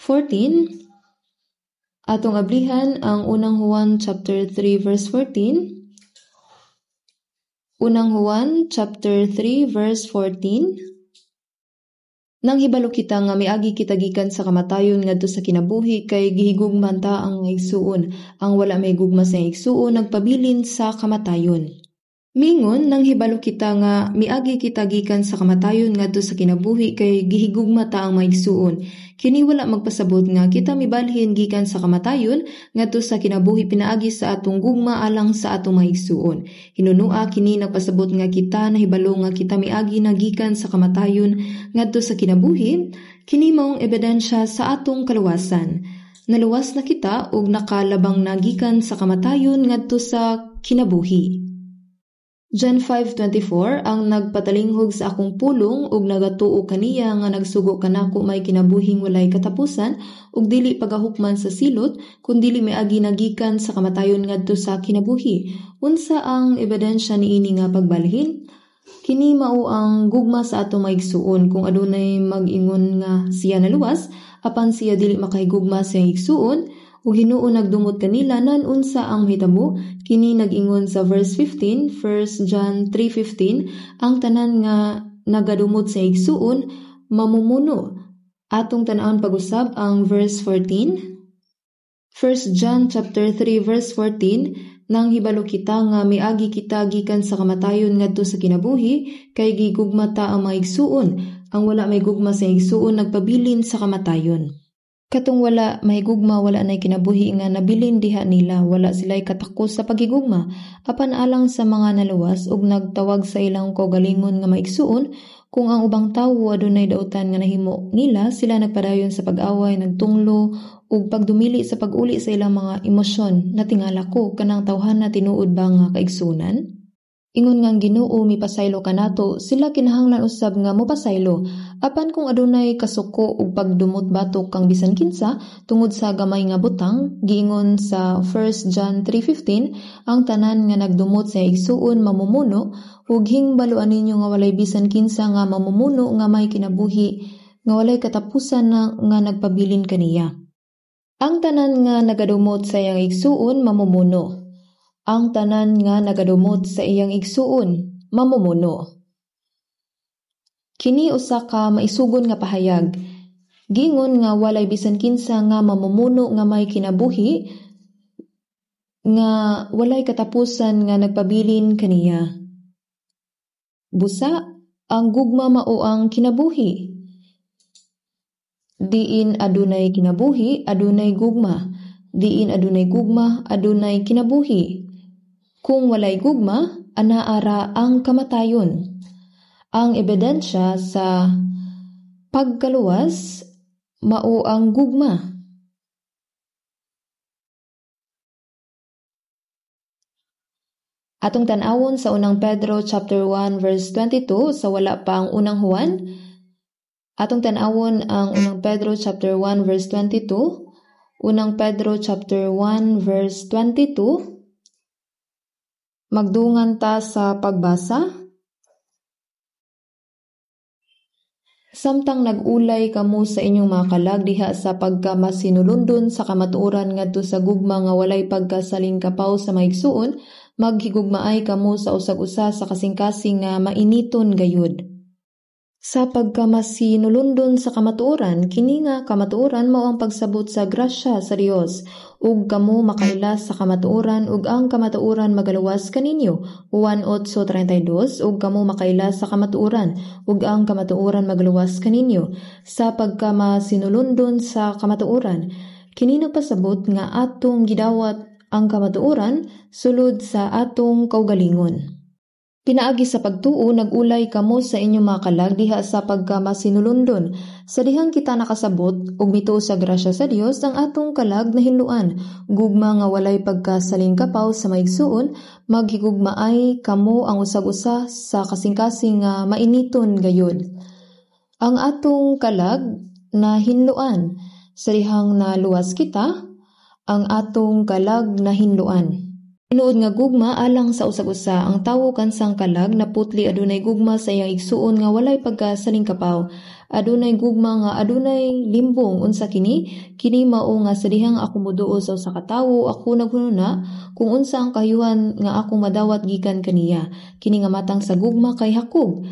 14. Atong ablihan ang unang Juan chapter 3 verse 14. Unang Juan chapter 3 verse 14. Nang hibalo kita nga miagi kita gikan sa kamatayon ngadto sa kinabuhi kay gihigugman ta ang igsuon. Ang wala may gugma sa igsuon nagpabilin sa kamatayon. Mingon nang hibalo kita nga miagi kita gikan sa kamatayon ngadto sa kinabuhi kay gihigugma ta ang maigsuon. Kini wala magpasabot nga kita mibalhin gikan sa kamatayon ngadto sa kinabuhi pinaagi sa atong gugma alang sa atong maigsuon. Hinunua kini nagpasabot nga kita nahibalo nga kita miagi na gikan sa kamatayon ngadto sa kinabuhi, kini maong ebidensya sa atong kaluwasan. Naluwas na kita ug nakalabang nagikan sa kamatayon ngadto sa kinabuhi. John 5:24 ang nagpatalinghog sa akong pulong ug nagatuo kaniya nga nagsugo kanako may kinabuhing walay katapusan ug dili pagahukman sa silot kun dili miagi nagikan sa kamatayon ngadto sa kinabuhi. Unsa ang ebidensya niini nga pagbalhin? Kini mao ang gugma sa atong maigsuon. Kung adunay mag-ingon nga siya naluwas apan siya dili makahigugma sa igsuon ug Ginoo nagdumot kanila nan unsa ang mahitabo, kini nag-ingon sa verse 15, 1 John 3:15, ang tanan nga nagadumot sa igsuon mamumuno. Atong tan-awon pag-usab ang verse 14. 1 John chapter 3 verse 14, nang hibalo kita nga miagi kita gikan sa kamatayon ngadto sa kinabuhi kay gigugma ta ang mga igsuon. Ang wala may gugma sa igsuon nagpabilin sa kamatayon. Katong wala mahigugma, wala nay kinabuhi nga nabilin diha nila, wala sila'y katakos sa paghigugma, apan alang sa mga naluwas ug nagtawag sa ilang kaugalingon nga maigsuon, kung ang ubang tawo adunay dautan nga nahimo nila, sila nagpadayon sa pag-away, nagtunglo ug pagdumili sa pag-uli sa ilang mga emosyon. Natingala ko kanang tawhana tinuod ba nga kaigsunan? Ingon nga ang Ginoo mipasaylo kanato, sila kinahanglan usab nga mopasaylo. Apan kung adunay kasuko ug pagdumot batok kang bisan kinsa tungod sa gamay nga butang, giingon sa 1 John 3:15, ang tanan nga nagdumot sa igsuon mamumuno ug hingbaluan ninyo nga walay bisan kinsa nga mamumuno nga may kinabuhi nga walay katapusan na nga nagpabilin kaniya. Ang tanan nga nagadumot sa iyang igsuon mamumuno. Ang tanan nga nagadumot sa iyang igsuon mamumuno. Kini usa ka maisugon nga pahayag. Gingon nga walay bisan kinsa nga mamumuno nga may kinabuhi nga walay katapusan nga nagpabilin kaniya. Busa, ang gugma mao ang kinabuhi. Diin adunay kinabuhi, adunay gugma. Diin adunay gugma, adunay kinabuhi. Kung walay gugma, anaara ang kamatayon. Ang ebidensya sa pagkaluwas mao ang gugma. Atong tan-awon sa unang Pedro chapter 1 verse 22 sa wala pa ang unang Juan. Atong tan-awon ang unang Pedro chapter 1 verse 22. Unang Pedro chapter 1 verse 22. Magdungan ta sa pagbasa. Samtang nag-ulay kamo sa inyong mga kalag diha sa pagkamasinulundon sa kamatuoran ngadto sa gugma nga walay pagkasaling kapaw sa maigsuon, maghigugmaay kamo sa usag-usa sa kasing-kasing nga mainiton gayud. Sa pagkamasinulundon sa kamatuoran, kini nga kamatuoran mao ang pagsabot sa grasya sa Dios, ug kamo makaila sa kamatuoran ug ang kamatuoran magaluwas kaninyo. Juan 8:32, ug kamo makaila sa kamatuoran ug ang kamatuoran magaluwas kaninyo. Sa pagkamasinulundon sa kamatuoran, kini nagpasabot nga atong gidawat ang kamatuoran sulod sa atong kaugalingon. Pinaagi sa pagtuo, nag-ulay kamo sa inyong mga kalag diha sa pagkamasinulundon. Sa dihang kita nakasabot, ug mituo sa grasya sa Dios, ang atong kalag na hinluan. Gugma nga walay pagkasaling kapaw sa maigsuon, maghigugmaay kamo ang usag-usa sa kasing-kasing nga mainiton gayud. Ang atong kalag na hinluan. Sa dihang naluwas kita, ang atong kalag na hinluan. Tinuod nga gugma alang sa usag-usa, ang tawo kansang kalag na putli adunay gugma sa iyang igsuon nga walay pagkasaling kapaw. Adunay gugma nga adunay limbong. Unsa kini? Kini mao nga sa dihang ako moduo sa usa ka tawo, ako naghununa kung unsa ang kahayuhan nga akong madawat gikan kaniya. Kini nga matang sa gugma kay hakog.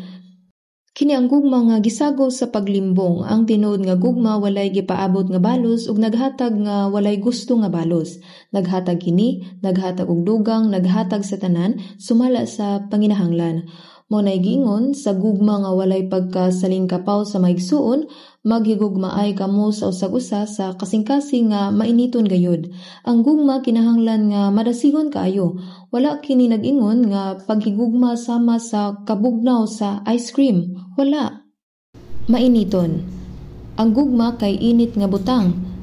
Kini ang gugma nga gisagaw sa paglimbong. Ang tinuod nga gugma walay gipaabot nga balos ug naghatag nga walay gusto nga balos. Naghatag kini, naghatag og dugang, naghatag sa tanan, sumala sa panginahanglan. Mao nay giingon sa gugma nga walay pagkasaling kapaw sa maigsuon, maghigugmaay kamo sa usag-usa sa kasing-kasing nga mainiton gayud. Ang gugma kinahanglan nga madasigon kaayo. Wala kini nag-ingon nga paghigugma sama sa kabugnaw sa ice cream. Wala. Mainiton. Ang gugma kay init nga butang.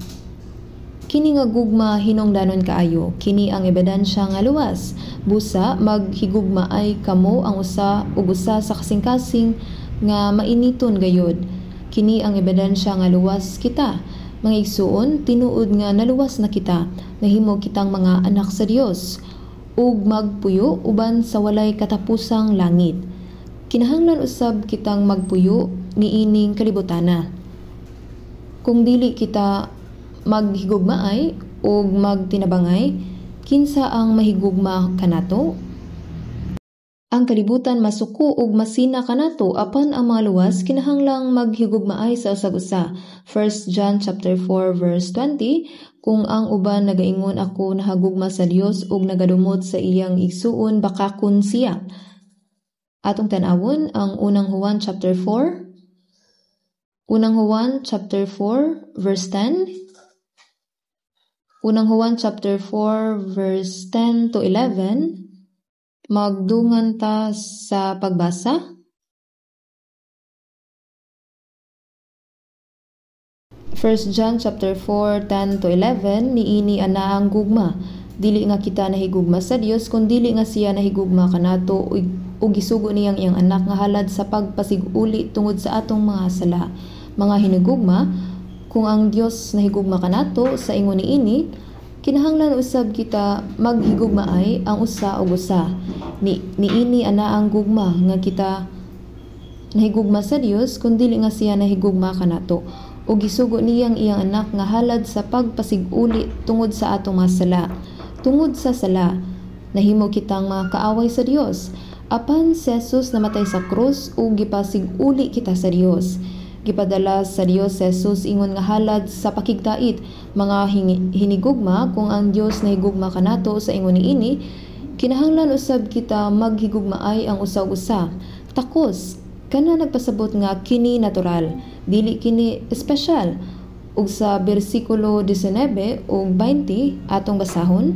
Kini nga gugma hinungdanon kaayo. Kini ang ebidensya nga luwas. Busa maghigugmaay kamo ang usa ug usa sa kasing-kasing nga mainiton gayud. Kini ang ebidensya nga luwas kita. Mga igsuon, tinuod nga naluwas na kita. Nahimo kitang mga anak sa Dios ug magpuyo uban sa walay katapusang langit. Kinahanglan usab kitang magpuyo niining kalibutana. Kung dili kita maghigugmaay ug magtinabangay, kinsa ang mahigugma kanato? Ang kalibutan masuko ug masina kanato, apan ang mga luwas kinahanglang maghigugmaay sa usag-usa. 1 John chapter 4 verse 20, kung ang uban nagaingon ako nahagugma sa Dios ug nagadumot sa iyang igsuon, bakakon siya. Atong tan-awon ang unang Juan chapter 4. Unang Juan chapter 4 verse 10. Unang Juan chapter 4 verse 10 to 11. Magdungan ta sa pagbasa. First John chapter 4 10 to 11. Niini ana ang gugma. Dili nga kita nahigugma sa Dios, kun dili nga siya nahigugma kanato ug gisugo niyang iyang anak nga halad sa pagpasiguli tungod sa atong mga sala. Mga hinigugma, kung ang Dios nahigugma kanato sa ingon niini, kinahanglan usab kita maghigugmaay ang usa ug usa. Niini ana ang gugma nga kita nahigugma sa Dios, kun dili nga siya nahigugma kanato ug gisugo niyang iyang anak nga halad sa pagpasiguli tungod sa atong mga sala. Tungod sa sala, nahimo kitang mga kaaway sa Dios. Apan si Jesus namatay sa krus ug gipasig-uli kita sa Dios. Gipadala sa Dios si Jesus ingon nga halad sa pakigdait, mga hinigugma, kung ang Dios nahigugma kanato sa ingon niini, kinahanglan usab kita maghigugmaay ang usa-usa. Takos kana nagpasabot nga kini natural, dili kini espesyal. Ug sa bersikulo 19 ug 20 atong basahon,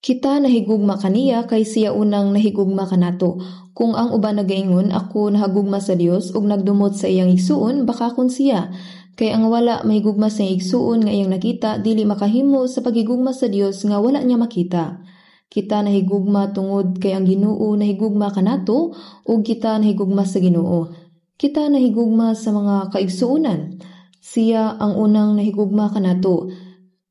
kita nahigugma kaniya kay siya unang nahigugma kanato. Kung ang uban nagaingon, ako nahagugma sa Dios ug nagdumot sa iyang igsuon, baka kun siya. Kay ang wala mahigugma sa igsuon nga iyang nakita, dili makahimo sa paghigugma sa Dios nga wala niya makita. Kita nahigugma tungod kay ang Ginoo nahigugma kanato ug kita nahigugma sa Ginoo. Kita nahigugma sa mga kaigsuonan. Siya ang unang nahigugma kanato.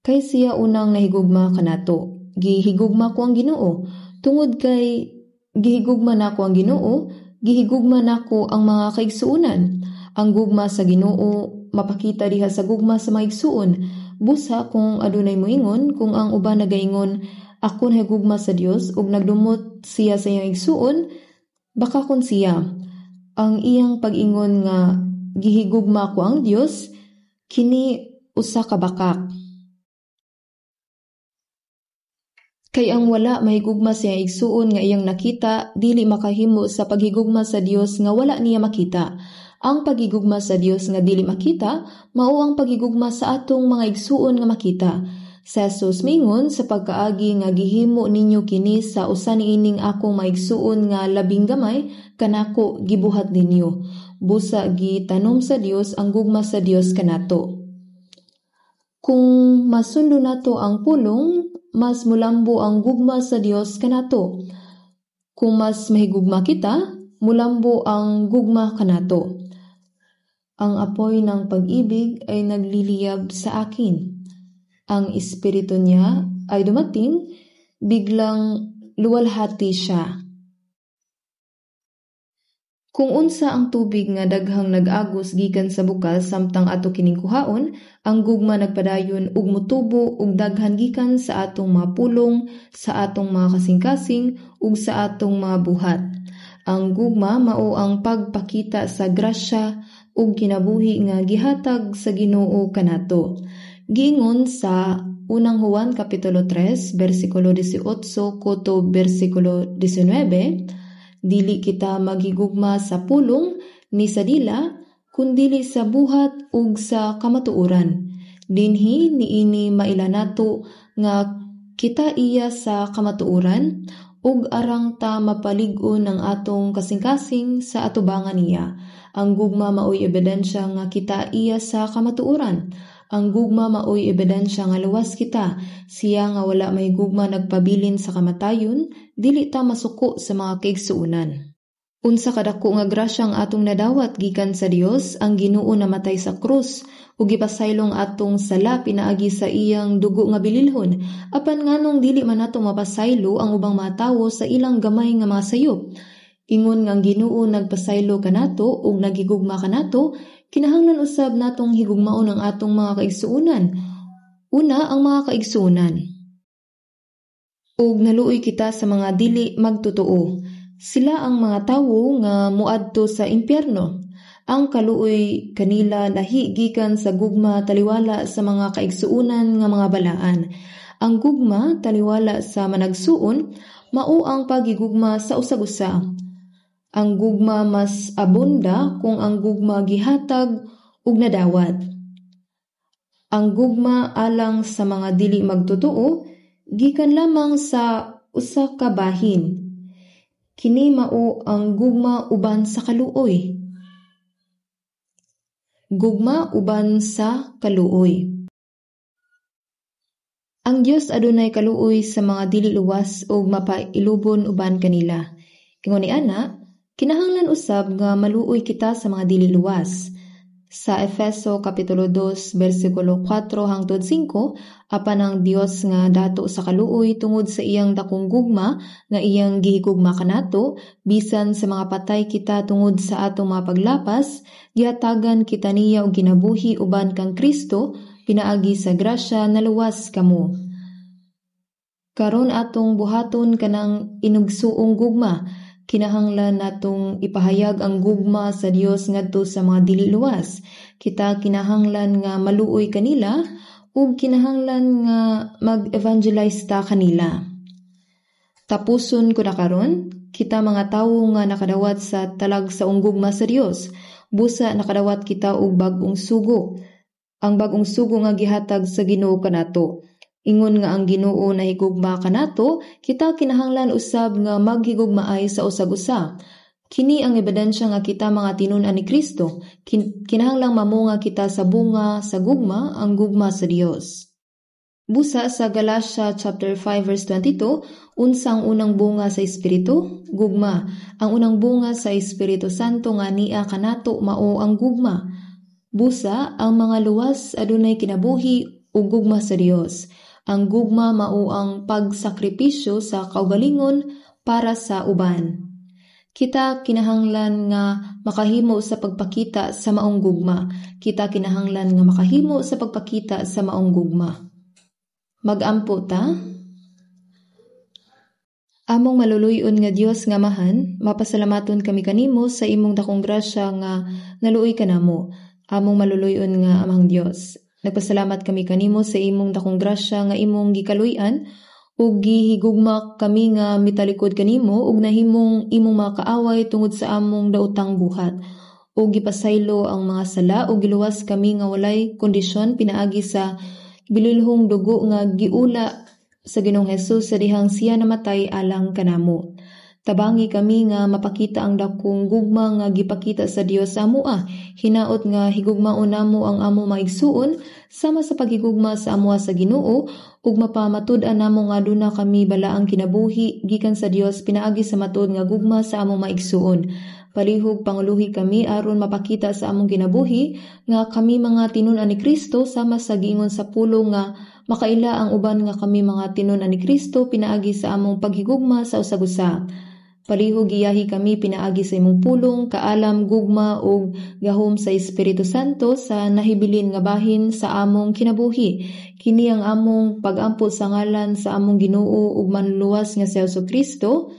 Kay siya unang nahigugma kanato. Gihigugma ko ang Ginoo. Tungod kay gihigugma nako ang Ginoo, gihigugma nako ang mga kaigsuonan. Ang gugma sa Ginoo mapakita diha sa gugma sa mga igsuon. Busa kung adunay moingon, kung ang uban nagaingon, ako nahigugma sa Dios ug nagdumot siya sa iyang igsuon, baka kun siya. Ang iyang pag-ingon nga gihigugma ko ang Dios, kini usa ka bakak. Kay ang wala mahigugma siya igsuon nga iyang nakita, dili makahimo sa paghigugma sa Dios nga wala niya makita. Ang paghigugma sa Dios nga dili makita, mao ang paghigugma sa atong mga igsuon nga makita. Sa Jesus mingon sa pagkaagi nga gihimo ninyo kini sa usa niining akong maigsuon nga labing gamay, kanako gibuhat ninyo. Busa gitanom sa Dios ang gugma sa Dios kanato. Kung masundo nato ang pulong, mas mulambo ang gugma sa Dios kanato. Kung mas mahigugma kita, mulambo ang gugma kanato. Ang apoy ng pag-ibig ay nagliliyab sa akin. Ang espiritu niya ay dumating, biglang luwalhati siya. Kung unsa ang tubig nga daghang nag-agos gikan sa bukal samtang ato kining kuhaon, ang gugma nagpadayon ug motubo ug daghan gikan sa atong mga pulong, sa atong mga kasing-kasing ug sa atong mga buhat. Ang gugma mao ang pagpakita sa grasya ug kinabuhi nga gihatag sa Ginoo kanato. Giingon sa Unang Juan kapitulo 3 bersikulo 18 kuto bersikulo 19, dili kita maghigugma sa pulong ni sa dila, kundili sa buhat ug sa kamatuoran. Dinhi niini mailanato nga kita iya sa kamatuoran ug arang ta mapalig-on ang atong kasing-kasing sa atubangan niya. Ang gugma maoy ebidensya nga kita iya sa kamatuoran. Ang gugma maoy ebidensya nga luwas kita. Siya nga wala may gugma nagpabilin sa kamatayon, dili ta masuko sa mga kaigsuonan. Unsa kadako nga grasya ang atong nadawat gikan sa Dios, ang Ginoo namatay sa krus ug gipasaylong atong sala pinaagi sa iyang dugo nga bililhon. Apan nganong dili man nato mapasaylo ang ubang mga tawo sa ilang gamay nga mga sayop. Ingon nga ang Ginoo nagpasaylo kanato ug nagigugma kanato, kinahanglan usab natong higugmaon ang atong mga kaigsuonan. Una, ang mga kaigsuonan. Ug naluoy kita sa mga dili magtotoo. Sila ang mga tawo nga muadto sa impyerno. Ang kaluoy kanila lahi gikan sa gugma taliwala sa mga kaigsuonan nga mga balaan. Ang gugma taliwala sa managsuon mao ang paghigugma sa usag-usa. Ang gugma mas abunda kung ang gugma gihatag ug nadawat. Ang gugma alang sa mga dili magtotoo gikan lamang sa usa ka bahin. Kini mao ang gugma uban sa kaluoy. Gugma uban sa kaluoy. Ang Dios adunay kaluoy sa mga dili luwas ug mapailubon uban kanila. Ingon niana, kinahanglan usab nga maluoy kita sa mga dili luwas. Sa Efeso Kapitulo 2, versikulo 4 hangtod 5, apan ang Dios nga dato sa kaluoy tungod sa iyang dakong gugma nga iyang gihigugma kanato, bisan sa mga patay kita tungod sa atong mga paglapas, gihatagan kita niya og ginabuhi uban kang Kristo, pinaagi sa grasya na luwas kamo. Karon atong buhaton kanang inugsuong gugma, kinahanglan natong ipahayag ang gugma sa Dios ngadto sa mga dili luwas. Kita kinahanglan nga maluoy kanila ug kinahanglan nga mag-evangelize ta kanila. Tapuson ko na karon, kita mga tawo nga nakadawat sa talag sa gugma sa Dios. Busa nakadawat kita og bag-ong sugo. Ang bag-ong sugo nga gihatag sa Ginoo kanato. Ingon nga ang Ginoo na higugma kanato, kita kinahanglan usab nga maghigugmaay sa usag-usa. Kini ang ebidensya nga kita mga tinun-an ni Kristo. Kinahanglang mamunga kita sa bunga sa gugma, ang gugma sa Dios. Busa sa Galatia chapter 5 verse 22, unsang unang bunga sa Espiritu? Gugma. Ang unang bunga sa Espiritu Santo nga niya kanato mao ang gugma. Busa, ang mga luwas adunay kinabuhi ug gugma sa Dios. Ang gugma mao ang pagsakripisyo sa kaugalingon para sa uban. Kita kinahanglan nga makahimo sa pagpakita sa maong gugma. Kita kinahanglan nga makahimo sa pagpakita sa maong gugma. Magampo ta. Among maluluyon nga Dios nga mahan, mapasalamaton kami kanimo sa imong dakong grasya nga naluoy kanamo. Among maluluyon nga Amang Dios, nagpasalamat kami kanimo sa imong dakong grasya nga imong gikaluy-an ug gihigugma kami nga mitalikod kanimo ug nahimong imong mga kaaway tungod sa among daotang buhat. Ug gipasaylo ang mga sala ug giluwas kami nga walay kondisyon pinaagi sa bililhong dugo nga giula sa Ginoong Hesus sa dihang siya namatay alang kanamo. Tabangi kami nga mapakita ang dakong gugma nga gipakita sa Dios sa amoa. Hinaot nga higugmaon namo ang amo maigsuon sama sa paghigugma sa amoa sa Ginoo ug mapamatud-an namo nga aduna kami balaang kinabuhi gikan sa Dios pinaagi sa matud nga gugma sa amo maigsuon. Palihog panguluhi kami aron mapakita sa among kinabuhi nga kami mga tinun-an ni Kristo sama sa giingon sa pulong nga makaila ang uban nga kami mga tinun-an ni Kristo pinaagi sa among paghigugma sa usag-usa. Palihog giyahi kami pinaagi sa imong pulong, kaalam, gugma ug gahom sa Espiritu Santo sa nahibilin nga bahin sa among kinabuhi. Kini ang among pag-ampo sa ngalan sa among Ginoo ug manluwas nga si Jesu Kristo.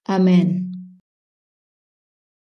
Amen.